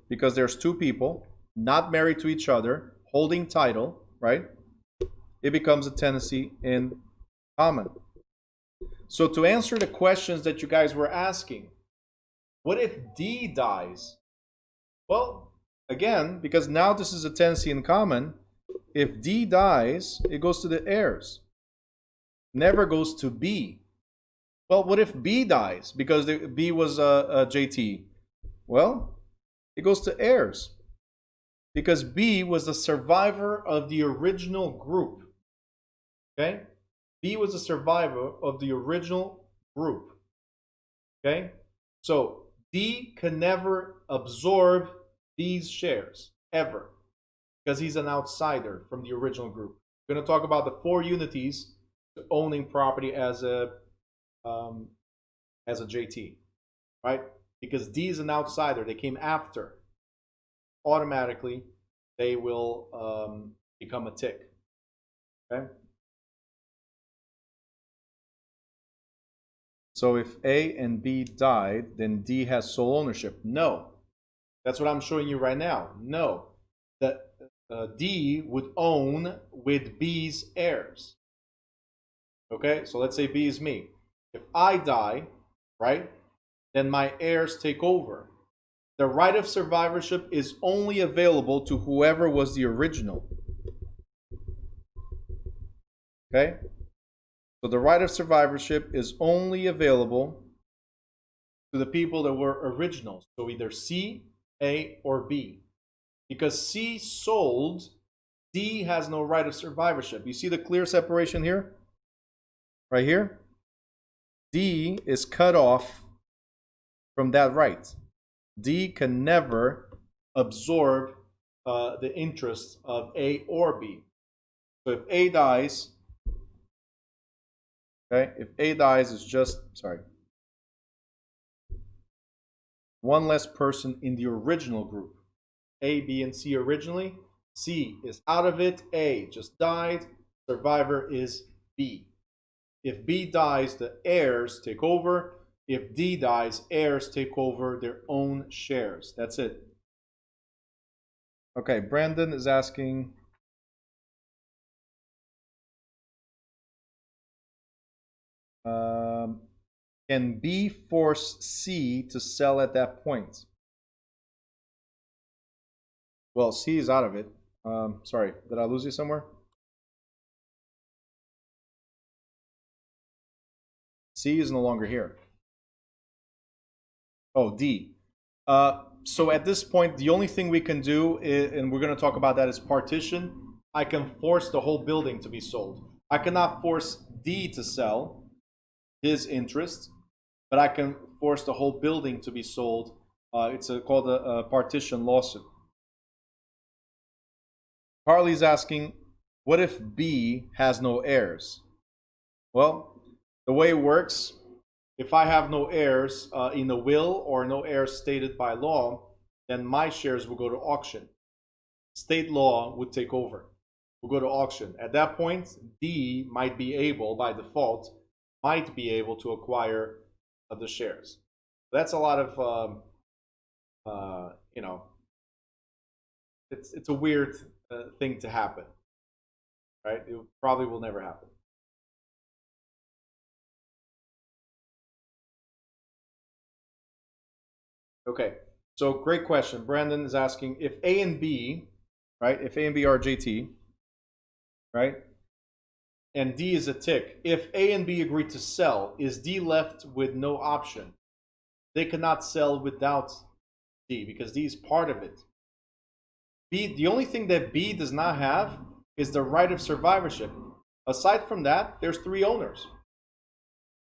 because there's two people not married to each other, holding title, right? It becomes a tenancy in common. So to answer the questions that you guys were asking, what if D dies? Well, again, because now this is a tenancy in common, if D dies, it goes to the heirs. Never goes to B. Well, what if B dies? Because B was a JT. Well, it goes to heirs. Because B was the survivor of the original group. Okay? B was a survivor of the original group. Okay? So D can never absorb B's shares, ever. Because he's an outsider from the original group. We're going to talk about the 4 unities to owning property as a JT, right? Because D is an outsider. They came after. Automatically, they will become a tick. Okay? So if A and B died, then D has sole ownership. No. That's what I'm showing you right now. No. That D would own with B's heirs. Okay? So let's say B is me. If I die, right, then my heirs take over. The right of survivorship is only available to whoever was the original. Okay? So the right of survivorship is only available to the people that were originals. So either C, A, or B. Because C sold, D has no right of survivorship. You see the clear separation here? Right here? D is cut off from that right. D can never absorb the interests of A or B. So if A dies, okay, if A dies, it's just, sorry, one less person in the original group. A, B, and C originally. C is out of it. A just died. Survivor is B. If B dies, the heirs take over. If D dies, heirs take over their own shares. That's it. Okay, Brandon is asking, can B force C to sell at that point? Well, C is out of it. Sorry, did I lose you somewhere? C is no longer here. Oh, D. So at this point, the only thing we can do, and we're going to talk about that, is partition. I can force the whole building to be sold. I cannot force D to sell his interest, but I can force the whole building to be sold. It's called a partition lawsuit. Harley's asking, what if B has no heirs? Well, the way it works, if I have no heirs in the will or no heirs stated by law, then my shares will go to auction. State law would take over. We'll go to auction. At that point, D might be able, by default, might be able to acquire the shares. That's a lot of, you know, it's a weird thing to happen, right? It probably will never happen. Okay, so great question. Brandon is asking if A and B, right? If A and B are JT, right? And D is a tick. If A and B agree to sell, is D left with no option? They cannot sell without D because D is part of it. B, the only thing that B does not have is the right of survivorship. Aside from that, there's three owners.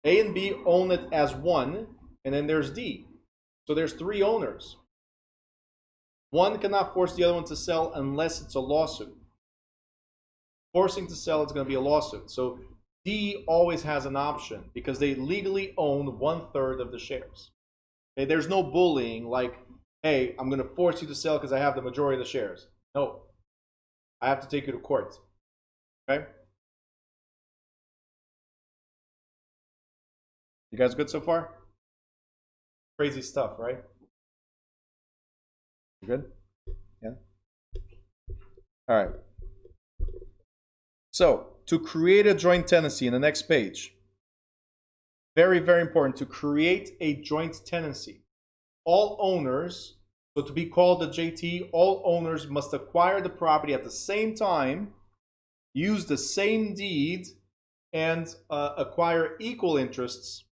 A and B own it as one, and then there's D. So there's three owners. One cannot force the other one to sell unless it's a lawsuit. Forcing to sell, it's going to be a lawsuit. So D always has an option because they legally own 1/3 of the shares. Okay, there's no bullying like, hey, I'm going to force you to sell because I have the majority of the shares. No, I have to take you to court. Okay? You guys good so far? Crazy stuff, right? You good? Yeah? All right. So, to create a joint tenancy in the next page, very, very important to create a joint tenancy. All owners, so to be called a JT, all owners must acquire the property at the same time, use the same deed, and acquire equal interests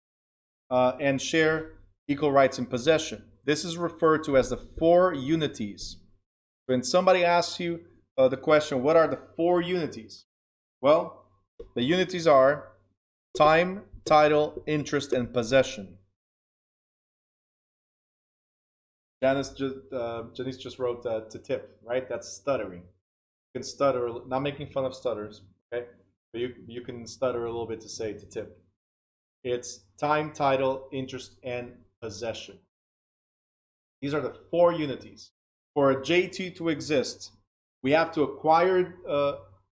and share equal rights in possession. This is referred to as the four unities. When somebody asks you the question, what are the four unities? Well, the unities are time, title, interest, and possession. Janice just wrote to tip, right? That's stuttering. You can stutter, not making fun of stutters, okay? But you can stutter a little bit to say to tip. It's time, title, interest, and possession. These are the four unities. For a JT to exist, we have to acquire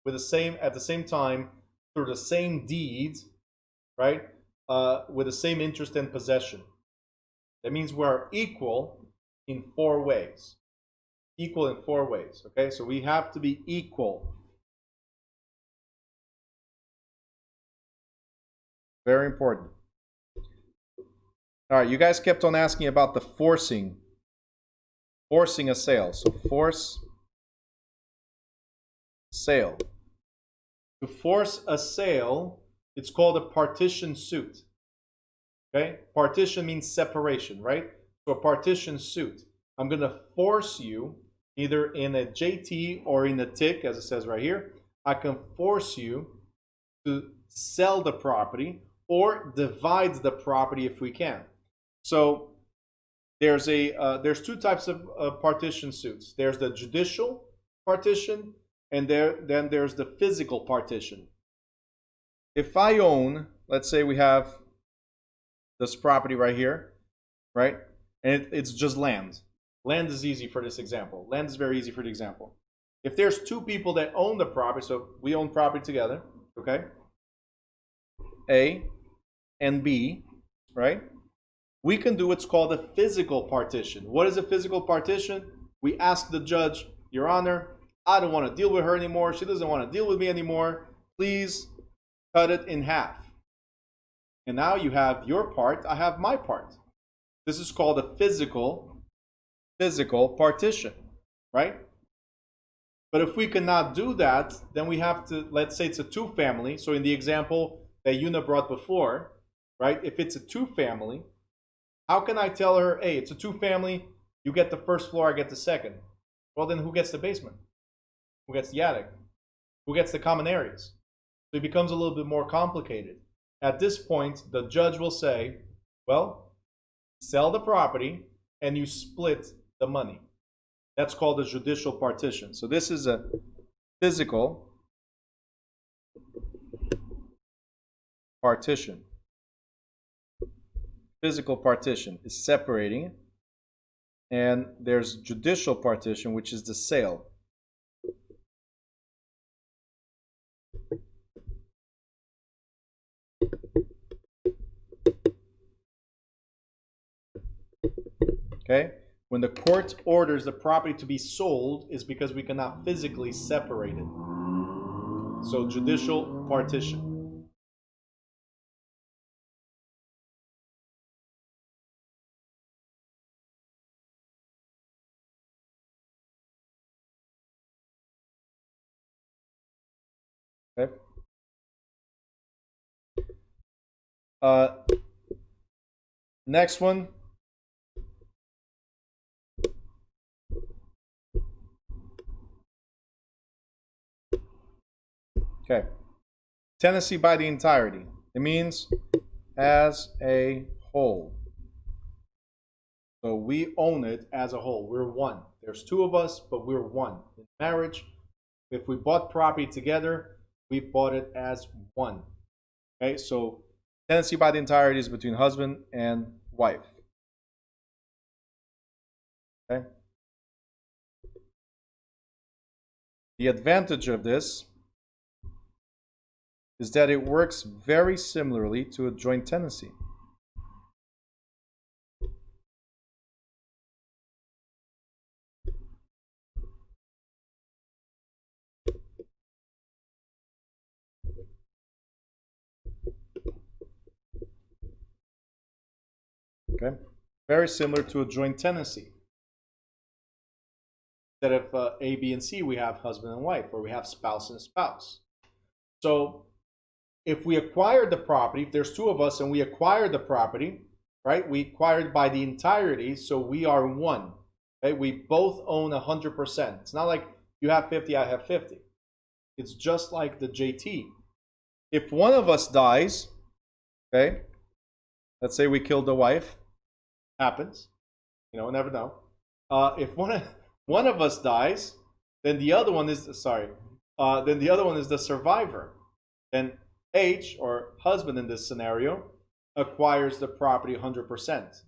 at the same time through the same deed, right? With the same interest and possession. That means we are equal in four ways. Equal in four ways. Okay, so we have to be equal. Very important. All right, you guys kept on asking about the forcing a sale. So force sale. To force a sale, it's called a partition suit. Okay? Partition means separation, right? So a partition suit. I'm going to force you, either in a JT or in a tick, as it says right here. I can force you to sell the property or divide the property if we can. So there's two types of partition suits. There's the judicial partition, and then there's the physical partition. If I own, let's say we have this property right here, right? And it's just land. Land is easy for this example. Land is very easy for the example. If there's two people that own the property, so we own property together, okay? A and B, right? We can do what's called a physical partition. What is a physical partition? We ask the judge, Your Honor, I don't want to deal with her anymore. She doesn't want to deal with me anymore. Please cut it in half. And now you have your part, I have my part. This is called a physical partition, right? But if we cannot do that, then we have to, let's say it's a two-family. So in the example that Yuna brought before, right? If it's a two-family, how can I tell her, hey, it's a two-family, you get the first floor, I get the second? Well, then who gets the basement? Who gets the attic? Who gets the common areas? So it becomes a little bit more complicated. At this point, the judge will say, well, sell the property and you split the money. That's called a judicial partition. So this is a physical partition. Physical partition is separating, and there's judicial partition, which is the sale. Okay? When the court orders the property to be sold, is because we cannot physically separate it. So judicial partition. Okay? Next one. Okay. Tenancy by the entirety. It means as a whole. So we own it as a whole. We're one. There's two of us, but we're one. In marriage, if we bought property together, we bought it as one. Okay, so tenancy by the entirety is between husband and wife. Okay. The advantage of this is that it works very similarly to a joint tenancy. Okay, very similar to a joint tenancy. Instead of A, B, and C, we have husband and wife, or we have spouse and spouse. So if we acquired the property, if there's two of us and we acquired the property, right? We acquired by the entirety, so we are one. Okay? We both own 100%. It's not like you have 50, I have 50. It's just like the JT. If one of us dies, okay, let's say we killed the wife, happens, never know. If one of us dies, then the other one is then the other one is the survivor. Then H, or husband in this scenario, acquires the property 100%.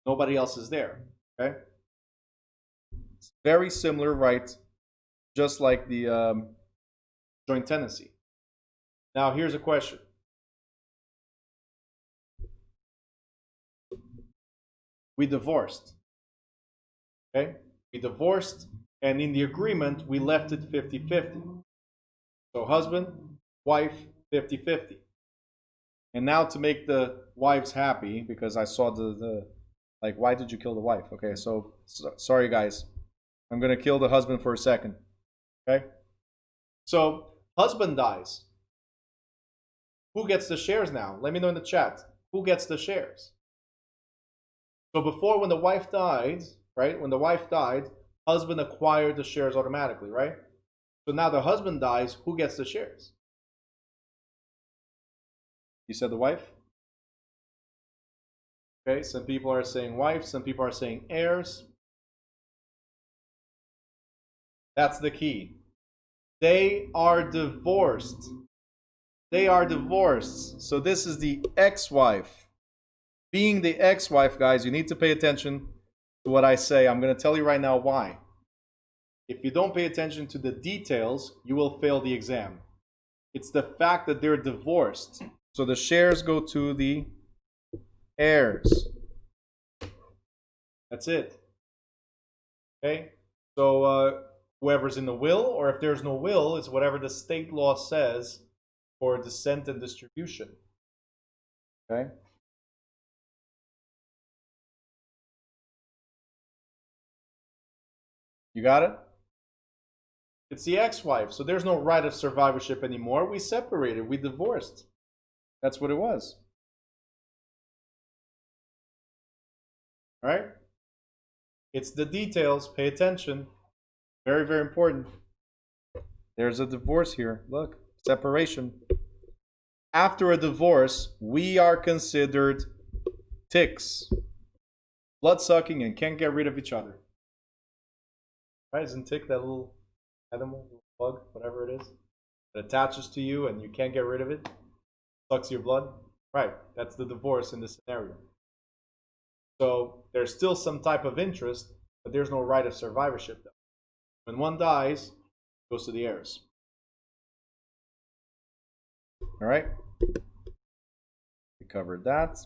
Nobody else is there. Okay, it's very similar, right? Just like the joint tenancy. Now here's a question. We divorced. Okay, we divorced, and in the agreement we left it 50-50. So husband, wife, 50-50. And now to make the wives happy, because I saw the like, why did you kill the wife? Okay, so sorry guys, I'm gonna kill the husband for a second. Okay, so husband dies. Who gets the shares now? Let me know in the chat. Who gets the shares? So before, when the wife died, right? When the wife died, husband acquired the shares automatically, right? So now the husband dies, who gets the shares? You said the wife? Okay, some people are saying wife, some people are saying heirs. That's the key. They are divorced. They are divorced. So this is the ex-wife. Being the ex-wife, guys, you need to pay attention to what I say. I'm going to tell you right now why. If you don't pay attention to the details, you will fail the exam. It's the fact that they're divorced. So the shares go to the heirs. That's it. Okay? So whoever's in the will, or if there's no will, it's whatever the state law says for descent and distribution. Okay? You got it? It's the ex-wife. So there's no right of survivorship anymore. We separated. We divorced. That's what it was. All right? It's the details. Pay attention. Very, very important. There's a divorce here. Look, separation. After a divorce, we are considered ticks, blood sucking, and can't get rid of each other. Right? Isn't tick that little animal, little bug, whatever it is, that attaches to you and you can't get rid of it? Sucks your blood? Right. That's the divorce in this scenario. So there's still some type of interest, but there's no right of survivorship though. When one dies, it goes to the heirs. All right? We covered that.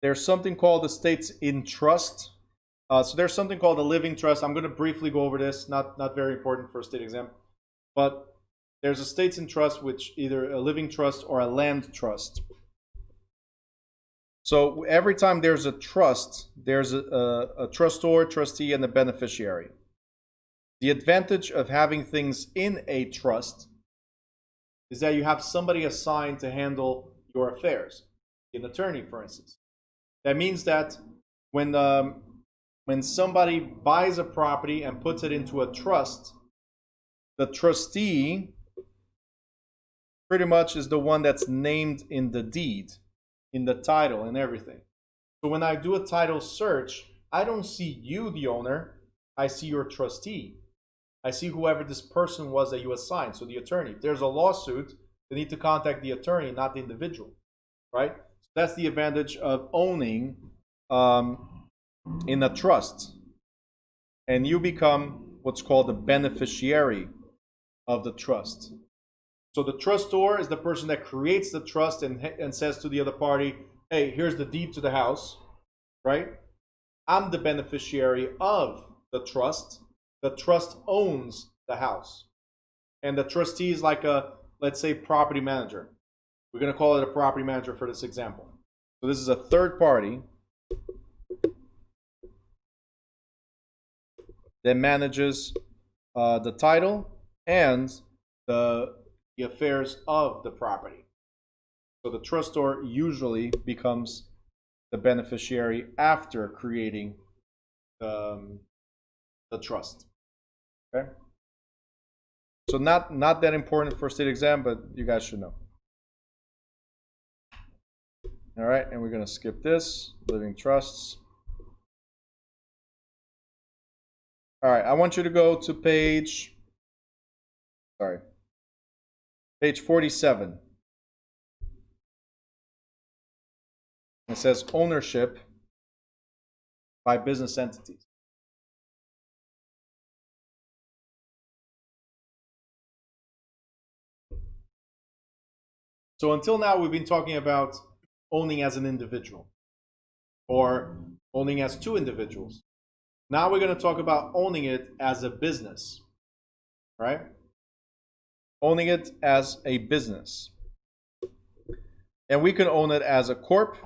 There's something called estates in trust. So there's something called a living trust. I'm going to briefly go over this. Not very important for a state exam. But there's estates in trust, which either a living trust or a land trust. So every time there's a trust, there's a trustor, trustee, and a beneficiary. The advantage of having things in a trust is that you have somebody assigned to handle your affairs, an attorney, for instance. That means that when somebody buys a property and puts it into a trust, the trustee pretty much is the one that's named in the deed, in the title and everything. So when I do a title search, I don't see you, the owner. I see your trustee. I see whoever this person was that you assigned, so the attorney. If there's a lawsuit, they need to contact the attorney, not the individual, right? So that's the advantage of owning in a trust. And you become what's called the beneficiary of the trust. So the trustor is the person that creates the trust and says to the other party, hey, here's the deed to the house, right? I'm the beneficiary of the trust. The trust owns the house. And the trustee is like a, let's say, property manager. We're going to call it a property manager for this example. So this is a third party that manages the title and the affairs of the property. So the trustor usually becomes the beneficiary after creating the trust. Okay? So not that important for state exam, but you guys should know. All right, and we're going to skip this, living trusts. All right, I want you to go to page 47. It says ownership by business entities. So until now, we've been talking about owning as an individual or owning as two individuals. Now we're going to talk about owning it as a business, right? Owning it as a business. And we can own it as a corp,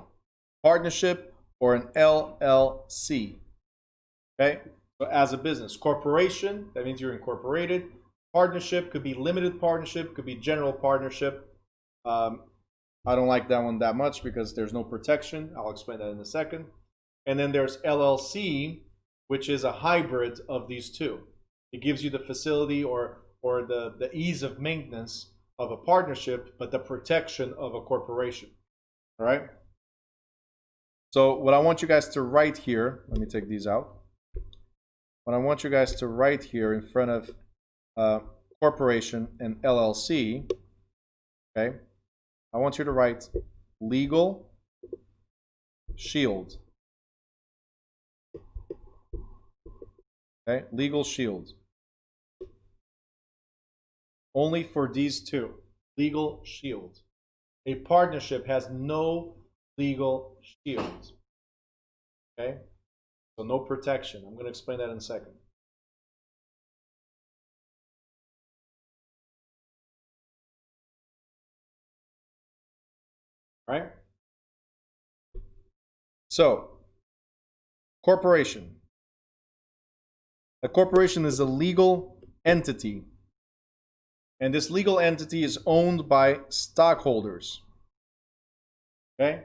partnership, or an LLC. Okay? So as a business. Corporation, that means you're incorporated. Partnership could be limited partnership, could be general partnership. I don't like that one that much because there's no protection. I'll explain that in a second. And then there's LLC, which is a hybrid of these two. It gives you the facility or the ease of maintenance of a partnership, but the protection of a corporation. All right? So what I want you guys to write here, let me take these out. What I want you guys to write here in front of corporation and LLC, okay? I want you to write legal shield. Okay, legal shield. Only for these two. Legal shield. A partnership has no legal shield. Okay? So no protection. I'm going to explain that in a second. Right? So, Corporation. A corporation is a legal entity, and this legal entity is owned by stockholders. Okay?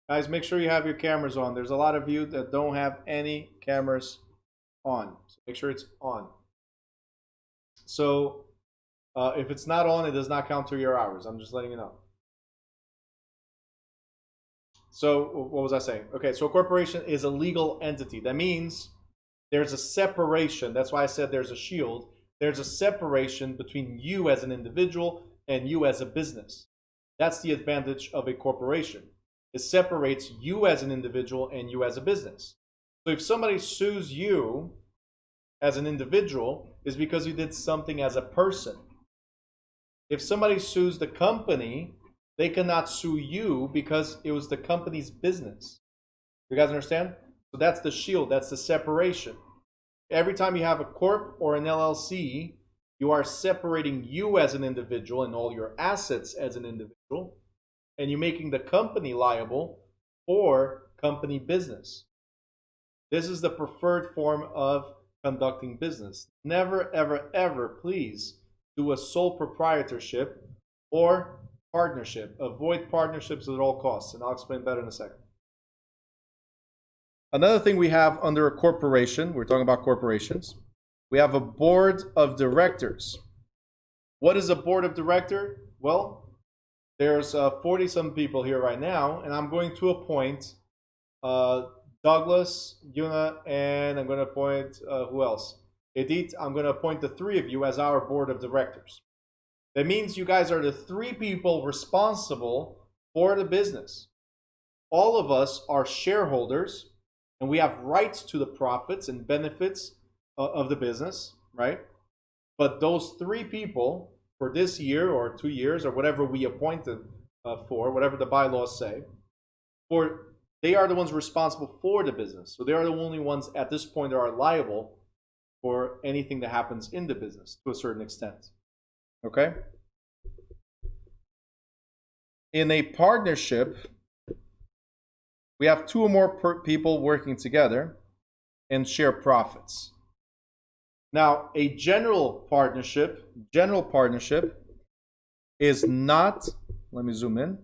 Guys, make sure you have your cameras on. There's a lot of you that don't have any cameras on. So make sure it's on. So if it's not on, it does not count to your hours. I'm just letting you know. So what was I saying? Okay, so a corporation is a legal entity. That means there's a separation. That's why I said there's a shield. There's a separation between you as an individual and you as a business. That's the advantage of a corporation. It separates you as an individual and you as a business. So if somebody sues you as an individual, it's because you did something as a person. If somebody sues the company, they cannot sue you because it was the company's business. You guys understand? So that's the shield, that's the separation. Every time you have a corp or an LLC, you are separating you as an individual and all your assets as an individual, and you're making the company liable for company business. This is the preferred form of conducting business. Never, ever, ever, please do a sole proprietorship or partnership. Avoid partnerships at all costs, and I'll explain better in a second. Another thing we have under a corporation, we're talking about corporations, we have a board of directors. What is a board of director? Well, there's 40-some people here right now, and I'm going to appoint Douglas, Yuna, and I'm going to appoint, who else? Edith, I'm going to appoint the three of you as our board of directors. That means you guys are the three people responsible for the business. All of us are shareholders, and we have rights to the profits and benefits of the business, right? But those three people, for this year or 2 years or whatever we appointed for, whatever the bylaws say, they are the ones responsible for the business. So they are the only ones at this point that are liable for anything that happens in the business to a certain extent. Okay? In a partnership, we have two or more people working together and share profits. Now, a general partnership is not, let me zoom in.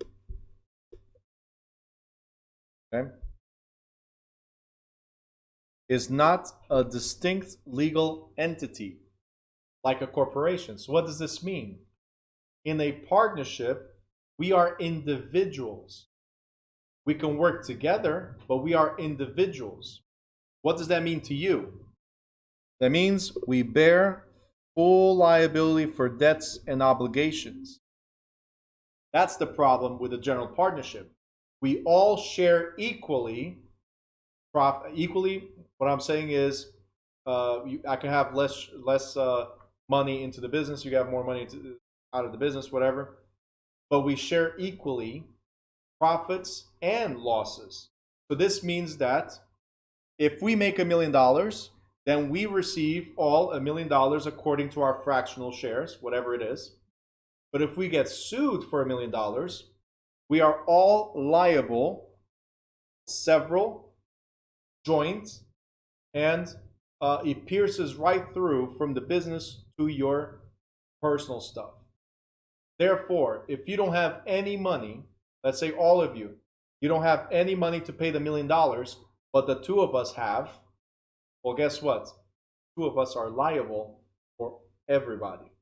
Okay. Is not a distinct legal entity like a corporation. So what does this mean? In a partnership, we are individuals. We can work together, but we are individuals. What does that mean to you? That means we bear full liability for debts and obligations. That's the problem with a general partnership. We all share equally. What I'm saying is, I can have less money into the business. You have more money out of the business, whatever. But we share equally profits and losses. So this means that if we make $1 million, then we receive all $1 million according to our fractional shares, whatever it is. But if we get sued for $1 million, we are all liable, several, joint, and it pierces right through from the business to your personal stuff. Therefore, if you don't have any money, let's say all of you, you don't have any money to pay the $1 million, but the two of us have, well, guess what? Two of us are liable for everybody.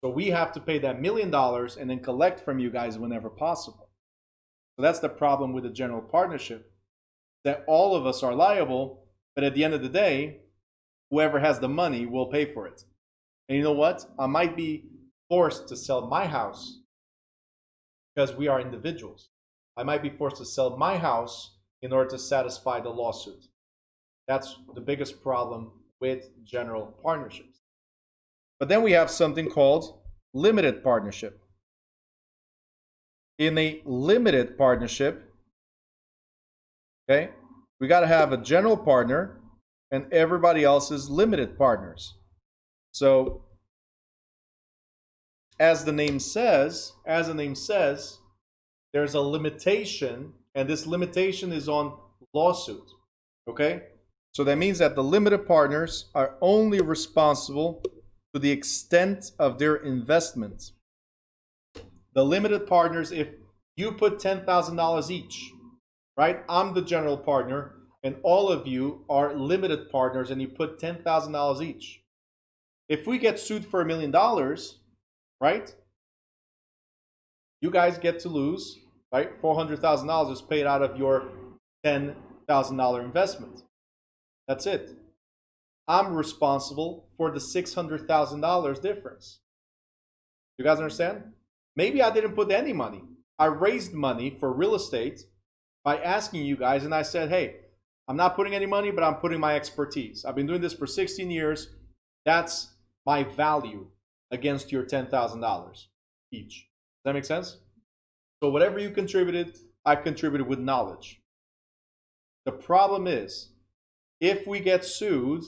So we have to pay that $1 million and then collect from you guys whenever possible. So that's the problem with a general partnership, that all of us are liable, but at the end of the day, whoever has the money will pay for it. And you know what? I might be forced to sell my house because we are individuals. I might be forced to sell my house in order to satisfy the lawsuit. That's the biggest problem with general partnerships. But then we have something called limited partnership. In a limited partnership, okay, we got to have a general partner and everybody else is limited partners. So as the name says, there's a limitation And this limitation is on lawsuit. Okay? So that means that the limited partners are only responsible to the extent of their investment. The limited partners, if you put $10,000 each, right? I'm the general partner, and all of you are limited partners, and you put $10,000 each. If we get sued for $1 million, right? You guys get to lose, right? $400,000 is paid out of your $10,000 investment. That's it. I'm responsible for the $600,000 difference. You guys understand? Maybe I didn't put any money. I raised money for real estate by asking you guys, and I said, hey, I'm not putting any money, but I'm putting my expertise. I've been doing this for 16 years. That's my value against your $10,000 each. Does that make sense? So whatever you contributed, I contributed with knowledge. The problem is, if we get sued,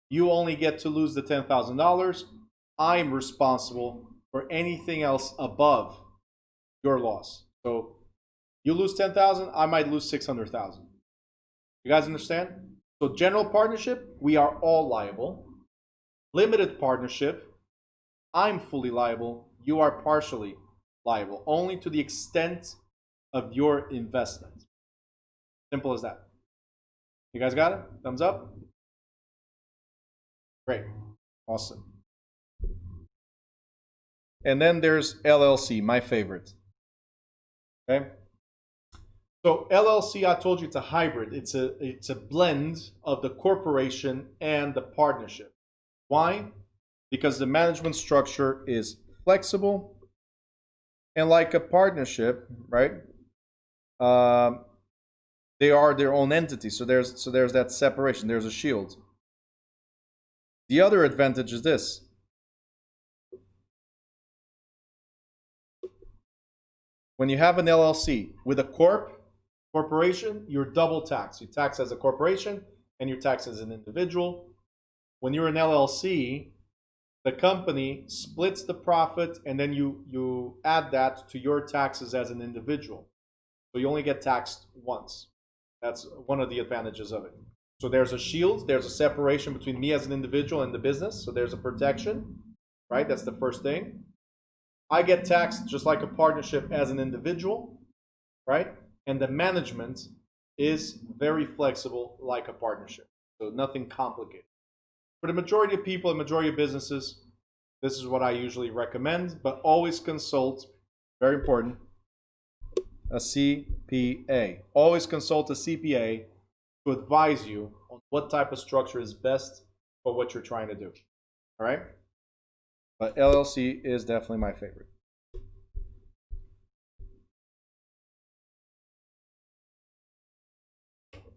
you only get to lose the $10,000. I'm responsible for anything else above your loss. So you lose 10,000, I might lose 600,000. You guys understand? So general partnership, we are all liable. Limited partnership, I'm fully liable, you are partially liable, only to the extent of your investment. Simple as that. You guys got it? Thumbs up? Great. Awesome. And then there's LLC, my favorite. Okay? So LLC, I told you it's a hybrid. It's a blend of the corporation and the partnership. Why? Because the management structure is flexible, and like a partnership, right? They are their own entity. So there's that separation. There's a shield. The other advantage is this. When you have an LLC with a corporation, you're double taxed. You tax as a corporation and you tax as an individual. When you're an LLC, the company splits the profit and then you add that to your taxes as an individual. So you only get taxed once. That's one of the advantages of it. So there's a shield, there's a separation between me as an individual and the business. So there's a protection, right? That's the first thing. I get taxed just like a partnership as an individual, right? And the management is very flexible like a partnership. So nothing complicated. For the majority of people and majority of businesses, this is what I usually recommend, but always consult, very important, a CPA. Always consult a CPA to advise you on what type of structure is best for what you're trying to do. All right? But LLC is definitely my favorite.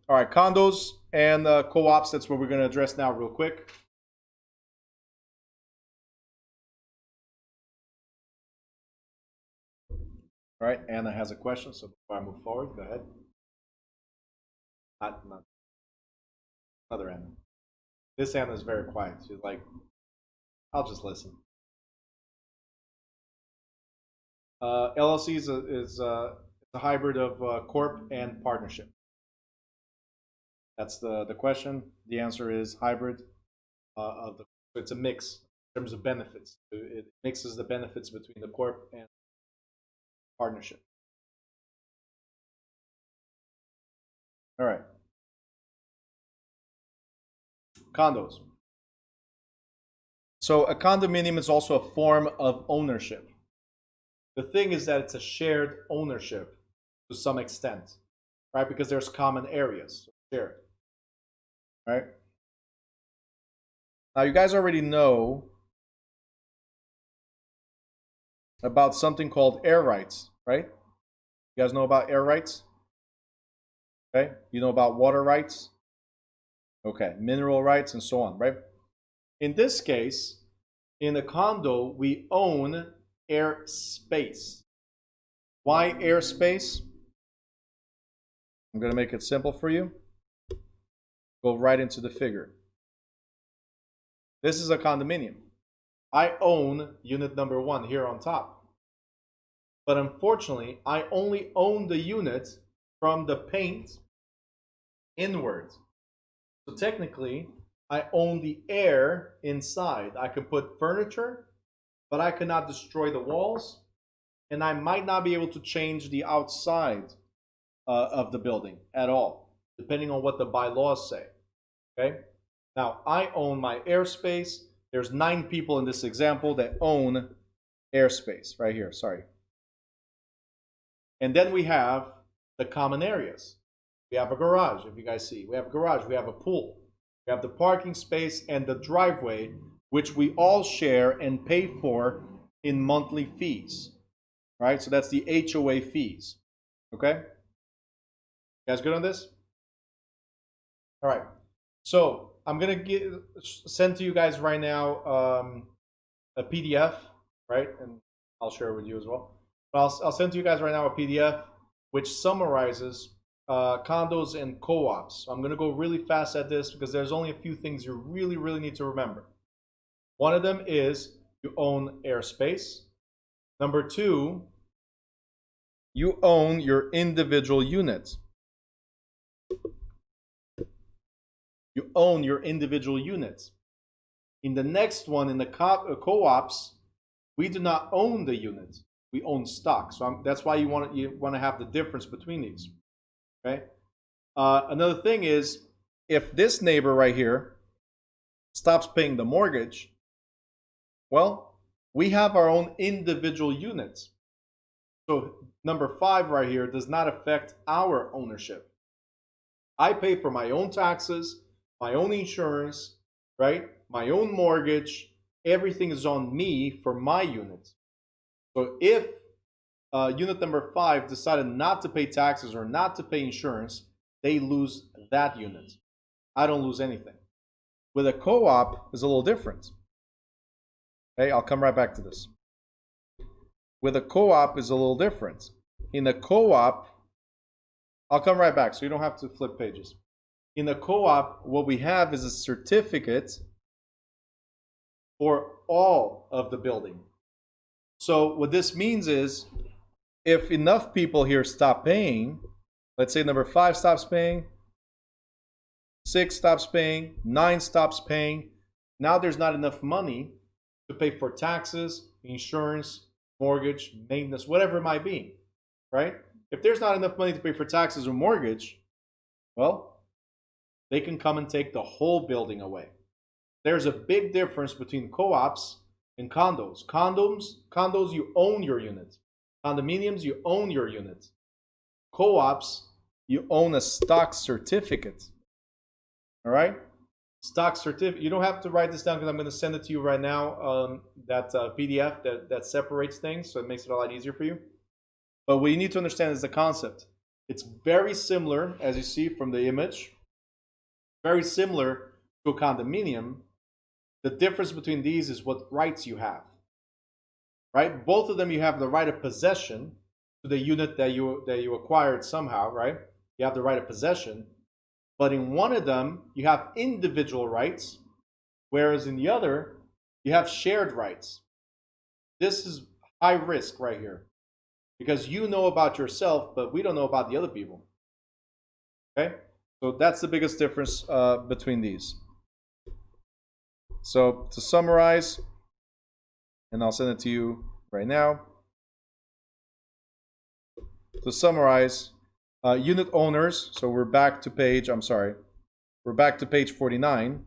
All right, condos and co-ops, that's what we're going to address now real quick. All right, Anna has a question, so before I move forward, go ahead. Not another Anna. This Anna is very quiet. She's like, I'll just listen. LLC is a hybrid of corp and partnership. That's the question. The answer is hybrid it's a mix in terms of benefits. It mixes the benefits between the corp and partnership. All right. Condos. So a condominium is also a form of ownership. The thing is that it's a shared ownership to some extent, right? Because there's common areas shared, right? Now you guys already know about something called air rights, right? You guys know about air rights? Okay, you know about water rights? Okay, mineral rights and so on, right? In this case, in a condo, we own air space. Why air space? I'm going to make it simple for you. Go right into the figure. This is a condominium. I own unit number 1 here on top. But unfortunately, I only own the unit from the paint inwards. So technically, I own the air inside. I can put furniture, but I cannot destroy the walls, and I might not be able to change the outside of the building at all, depending on what the bylaws say. Okay? Now, I own my airspace. There's 9 people in this example that own airspace right here. Sorry. And then we have the common areas. We have a garage, if you guys see. We have a garage. We have a pool. We have the parking space and the driveway, which we all share and pay for in monthly fees. Right? So that's the HOA fees. Okay? You guys good on this? All right. So I'm going to send to you guys right now a PDF, right? And I'll share it with you as well. But I'll send to you guys right now a PDF which summarizes condos and co-ops. So I'm going to go really fast at this because there's only a few things you really, really need to remember. One of them is you own airspace. Number 2, you own your individual units. You own your individual units. In the next one, in the co-ops, we do not own the units. We own stock. So that's why you want to have the difference between these. Okay. Another thing is, if this neighbor right here stops paying the mortgage, well, we have our own individual units. So number 5 right here does not affect our ownership. I pay for my own taxes, my own insurance, right? My own mortgage. Everything is on me for my units. So if unit number 5 decided not to pay taxes or not to pay insurance, they lose that unit. I don't lose anything. With a co-op, it's a little different. Okay, I'll come right back to this. With a co-op is a little different. In a co-op, I'll come right back so you don't have to flip pages. In a co-op, what we have is a certificate for all of the building. So what this means is, if enough people here stop paying, let's say number 5 stops paying, 6 stops paying, 9 stops paying, now there's not enough money to pay for taxes, insurance, mortgage, maintenance, whatever it might be, right? If there's not enough money to pay for taxes or mortgage, well, they can come and take the whole building away. There's a big difference between co-ops and condos. Condos, you own your unit. Condominiums, you own your unit. Co-ops, you own a stock certificate. All right? Stock certificate. You don't have to write this down because I'm going to send it to you right now. That PDF that separates things, so it makes it a lot easier for you. But what you need to understand is the concept. It's very similar, as you see from the image, very similar to a condominium. The difference between these is what rights you have. Right? Both of them, you have the right of possession to the unit that you acquired somehow, right? You have the right of possession. But in one of them, you have individual rights, whereas in the other, you have shared rights. This is high risk right here, because you know about yourself, but we don't know about the other people. Okay? So that's the biggest difference between these. So to summarize, and I'll send it to you right now. To summarize, unit owners, so we're back to page 49.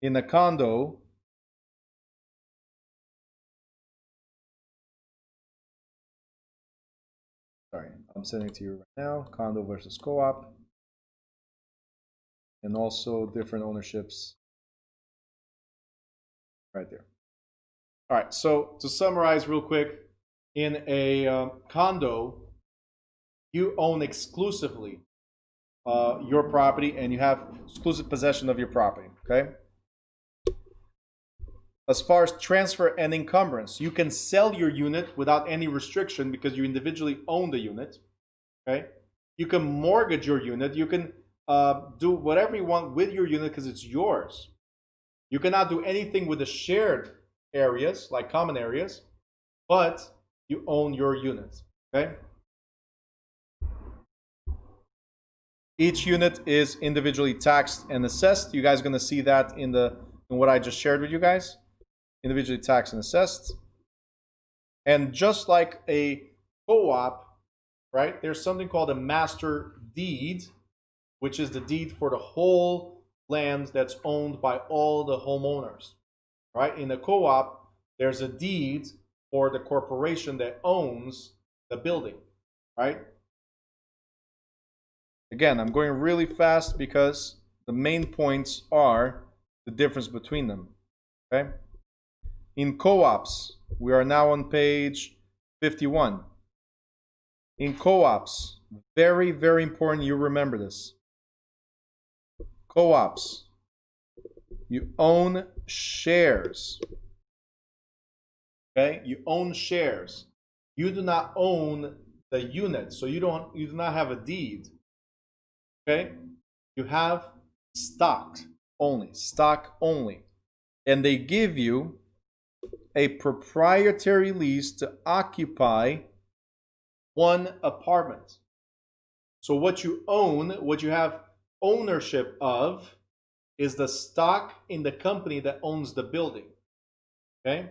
In a condo, sorry, I'm sending it to you right now, condo versus co-op, and also different ownerships right there. All right, so to summarize real quick, in a condo, you own exclusively your property and you have exclusive possession of your property, okay? As far as transfer and encumbrance, you can sell your unit without any restriction because you individually own the unit, okay? You can mortgage your unit. You can do whatever you want with your unit because it's yours. You cannot do anything with the shared areas, like common areas, but you own your unit, okay? Each unit is individually taxed and assessed. You guys are going to see that in what I just shared with you guys. Individually taxed and assessed. And just like a co-op, right, there's something called a master deed, which is the deed for the whole land that's owned by all the homeowners, right? In a co-op, there's a deed for the corporation that owns the building, right? Again, I'm going really fast because the main points are the difference between them, okay? In co-ops, we are now on page 51. In co-ops, very, very important you remember this. Co-ops, you own shares. Okay? You own shares. You do not own the unit, so you do not have a deed. Okay? You have stock only. And they give you a proprietary lease to occupy one apartment. So what you own, what you have ownership of, is the stock in the company that owns the building. Okay?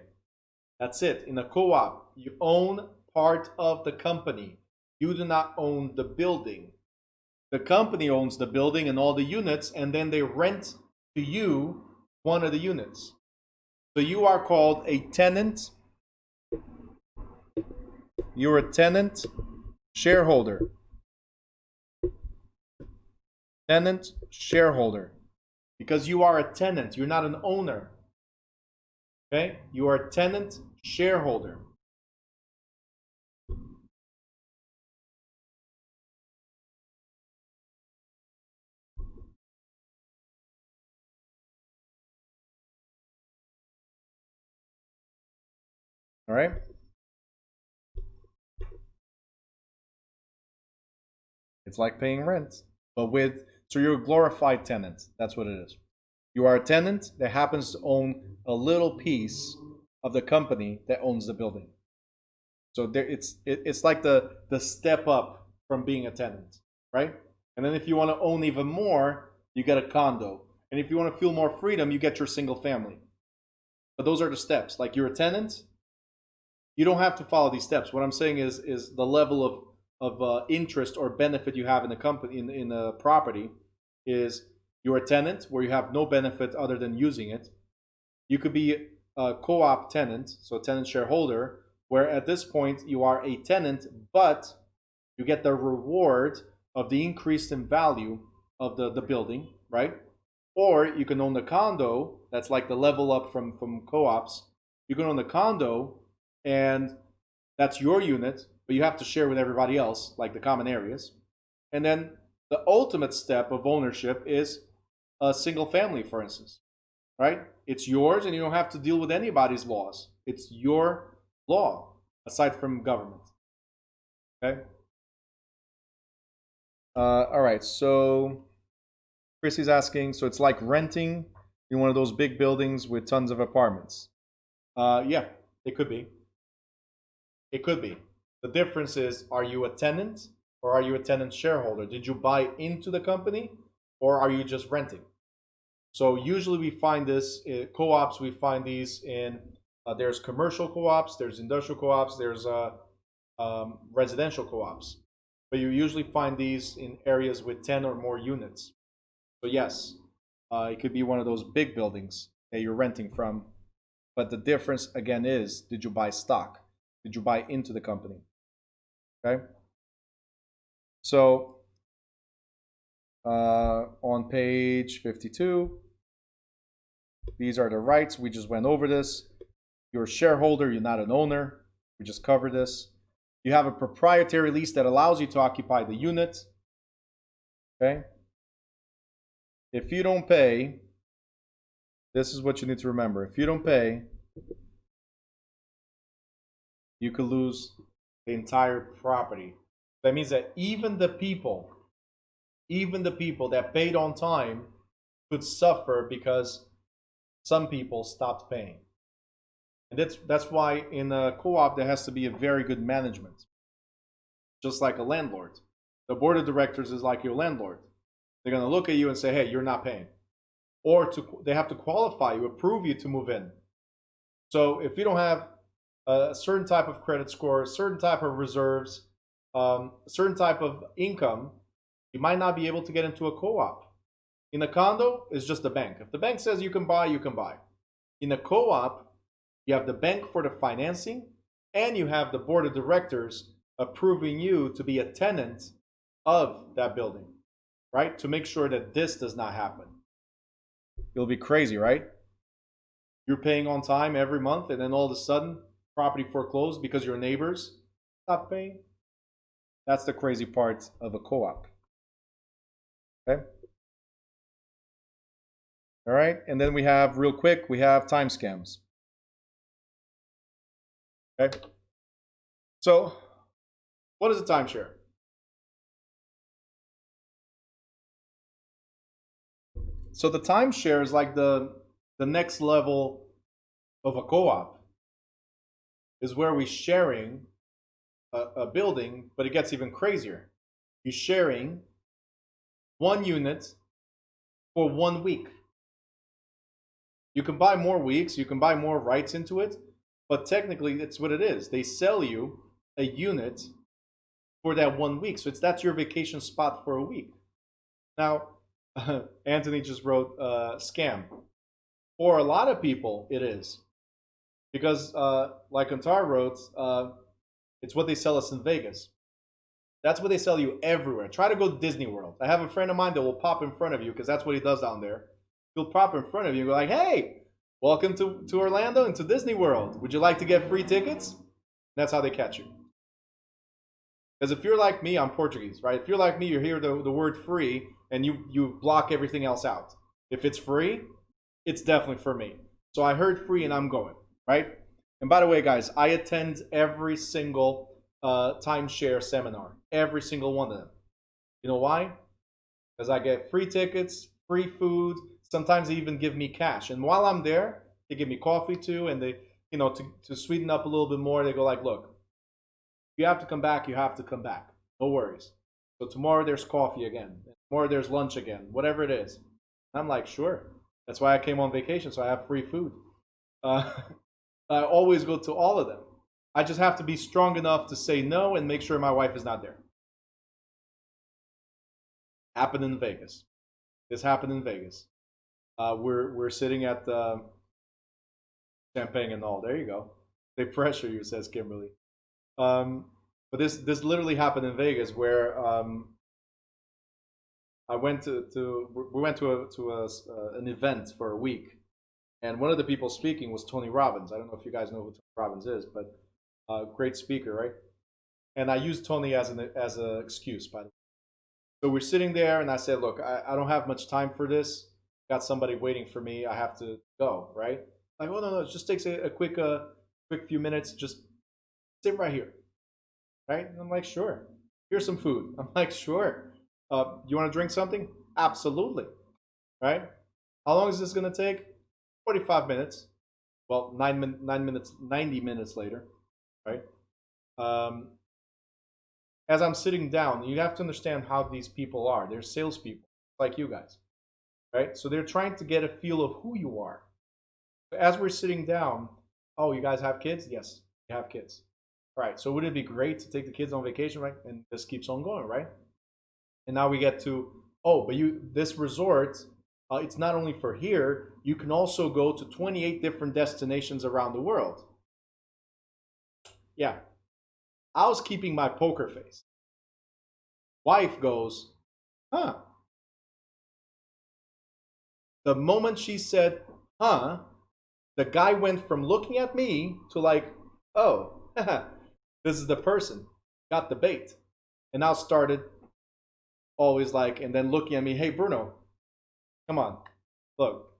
That's it. In a co-op, you own part of the company. You do not own the building. The company owns the building and all the units, and then they rent to you one of the units. So you are called a tenant. You're a tenant shareholder. Tenant shareholder. Because you are a tenant, you're not an owner. Okay? You are a tenant shareholder. All right? It's like paying rent, but so you're a glorified tenant. That's what it is. You are a tenant that happens to own a little piece of the company that owns the building. So it's like the step up from being a tenant, right? And then if you want to own even more, you get a condo. And if you want to feel more freedom, you get your single family. But those are the steps. Like you're a tenant, you don't have to follow these steps. What I'm saying is the level of interest or benefit you have in the company in the property is you're a tenant where you have no benefit other than using it. You could be a co-op tenant, so a tenant shareholder, where at this point you are a tenant, but you get the reward of the increase in value of the building, right? Or you can own the condo. That's like the level up from co-ops. You can own the condo, and that's your unit, but you have to share with everybody else, like the common areas. And then the ultimate step of ownership is a single family, for instance, right? It's yours, and you don't have to deal with anybody's laws. It's your law, aside from government. Okay? All right, so Chrissy's asking, so it's like renting in one of those big buildings with tons of apartments. Yeah, it could be. It could be. The difference is, are you a tenant or are you a tenant shareholder? Did you buy into the company or are you just renting? So usually we find this in co-ops. We find these in there's commercial co-ops, there's industrial co-ops, there's residential co-ops. But you usually find these in areas with 10 or more units. So yes, it could be one of those big buildings that you're renting from. But the difference again is, did you buy stock? Did you buy into the company? Okay. So on page 52, these are the rights. We just went over this. You're a shareholder. You're not an owner. We just covered this. You have a proprietary lease that allows you to occupy the unit. Okay. If you don't pay, this is what you need to remember. If you don't pay, you could lose the entire property. That means that even the people that paid on time could suffer because some people stopped paying. And that's why in a co-op there has to be a very good management. Just like a landlord. The board of directors is like your landlord. They're going to look at you and say, hey, you're not paying. Or they have to qualify you, approve you to move in. So if you don't have a certain type of credit score, a certain type of reserves, a certain type of income, you might not be able to get into a co-op. In a condo, it's just the bank. If the bank says you can buy, you can buy. In a co-op, you have the bank for the financing, and you have the board of directors approving you to be a tenant of that building, right? To make sure that this does not happen. It'll be crazy, right? You're paying on time every month, and then all of a sudden, property foreclosed because your neighbors stop paying. That's the crazy part of a co-op. Okay. All right, and then we have, real quick, we have time scams. Okay. So, what is a timeshare? So the timeshare is like the next level of a co-op. Is where we're sharing a building, but it gets even crazier. You're sharing one unit for 1 week. You can buy more weeks, you can buy more rights into it, but technically it's what it is. They sell you a unit for that 1 week. So that's your vacation spot for a week. Now, Anthony just wrote scam. For a lot of people, it is. Because, like Antar wrote, it's what they sell us in Vegas. That's what they sell you everywhere. Try to go to Disney World. I have a friend of mine that will pop in front of you because that's what he does down there. He'll pop in front of you and go like, hey, welcome to Orlando and to Disney World. Would you like to get free tickets? That's how they catch you. Because if you're like me, I'm Portuguese, right? If you're like me, you hear the word free and you block everything else out. If it's free, it's definitely for me. So I heard free and I'm going, right? And by the way, guys, I attend every single timeshare seminar, every single one of them. You know why? Because I get free tickets, free food. Sometimes they even give me cash. And while I'm there, they give me coffee too. And they, to sweeten up a little bit more, they go like, look, if you have to come back, you have to come back. No worries. So tomorrow there's coffee again. Tomorrow there's lunch again, whatever it is. I'm like, sure. That's why I came on vacation, so I have free food. I always go to all of them. I just have to be strong enough to say no and make sure my wife is not there. Happened in Vegas. This happened in Vegas. We're sitting at champagne and all. There you go. They pressure you, says Kimberly. But this literally happened in Vegas, where I went we went to an event for a week, and one of the people speaking was Tony Robbins. I don't know if you guys know who Tony Robbins is, but great speaker, right? And I used Tony as an excuse, by the way. So we're sitting there, and I said, "Look, I don't have much time for this. Got somebody waiting for me. I have to go." Right? Like, oh no, it just takes a quick few minutes. Just sit right here, right? And I'm like, sure. Here's some food. I'm like, sure. You want to drink something? Absolutely. Right? How long is this going to take? 45 minutes. Well, 90 minutes later, right? As I'm sitting down, you have to understand how these people are. They're salespeople, like you guys, right? So they're trying to get a feel of who you are. As we're sitting down, oh, you guys have kids? Yes, we have kids. All right, so wouldn't it be great to take the kids on vacation, right? And this keeps on going, right? And now we get to, oh, but this resort, it's not only for here, you can also go to 28 different destinations around the world. Yeah, I was keeping my poker face. Wife goes, huh. The moment she said, huh, the guy went from looking at me to like, oh, this is the person, got the bait. And now started always like, and then looking at me, hey, Bruno, come on, look,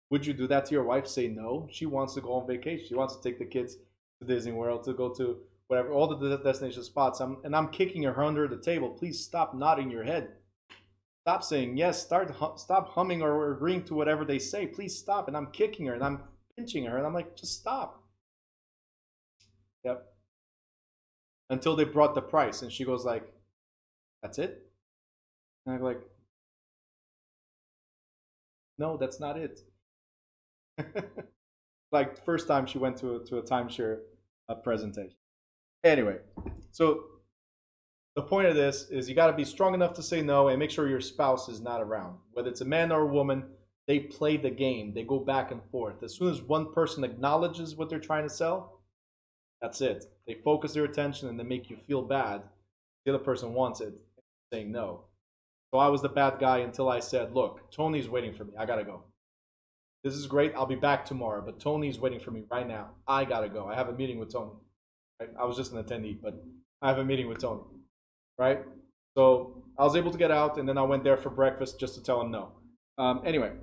would you do that to your wife? Say no. She wants to go on vacation. She wants to take the kids to Disney World, to go to whatever, all the destination spots. I'm kicking her under the table. Please stop nodding your head. Stop saying yes. Stop humming or agreeing to whatever they say. Please stop. And I'm kicking her and I'm pinching her and I'm like, just stop. Yep. Until they brought the price and she goes like, that's it? And I'm like, No, that's not it. Like first time she went to a timeshare presentation. Anyway, so the point of this is you got to be strong enough to say no and make sure your spouse is not around. Whether it's a man or a woman, they play the game. They go back and forth. As soon as one person acknowledges what they're trying to sell, that's it. They focus their attention and they make you feel bad. The other person wants it, saying no. So I was the bad guy until I said, look, Tony's waiting for me. I got to go. This is great. I'll be back tomorrow, but Tony's waiting for me right now. I got to go. I have a meeting with Tony. Right? I was just an attendee, but I have a meeting with Tony. Right? So I was able to get out, and then I went there for breakfast just to tell him no. Anyway,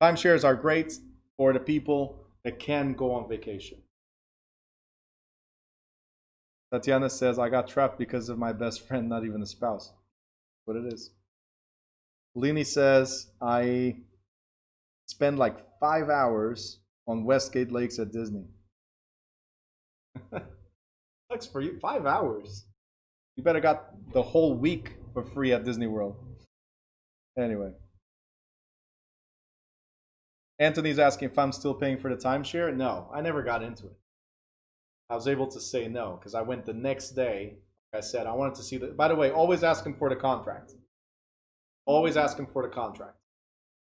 timeshares are great for the people that can go on vacation. Tatiana says, I got trapped because of my best friend, not even a spouse. What it is. Lini says, I spend like 5 hours on Westgate Lakes at Disney. Sucks for you. 5 hours. You better got the whole week for free at Disney World. Anyway. Anthony's asking if I'm still paying for the timeshare. No, I never got into it. I was able to say no because I went the next day. Like I said, I wanted to see the. By the way, always ask them for the contract. Always ask them for the contract.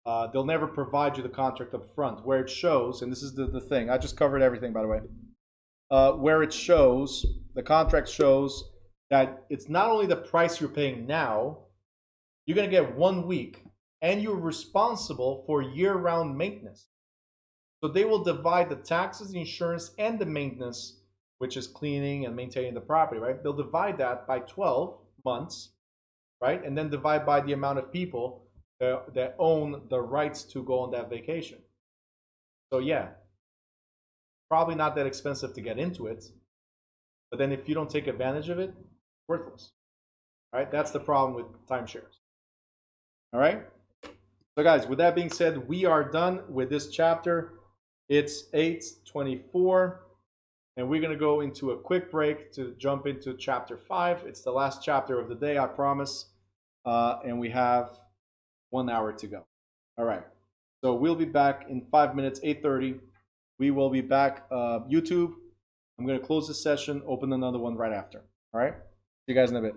They'll never provide you the contract up front where it shows, and this is the thing. I just covered everything, by the way. Where it shows, the contract shows that it's not only the price you're paying now, you're going to get 1 week, and you're responsible for year-round maintenance. So they will divide the taxes, the insurance, and the maintenance, which is cleaning and maintaining the property, right? They'll divide that by 12 months, right? And then divide by the amount of people that own the rights to go on that vacation. So yeah, probably not that expensive to get into it. But then if you don't take advantage of it, it's worthless. All right? That's the problem with timeshares. All right? So guys, with that being said, we are done with this chapter. It's 8:24, and we're going to go into a quick break to jump into chapter 5. It's the last chapter of the day, I promise. And we have 1 hour to go. All right. So we'll be back in 5 minutes, 8:30. We will be back. YouTube, I'm going to close this session, open another one right after. All right? See you guys in a bit.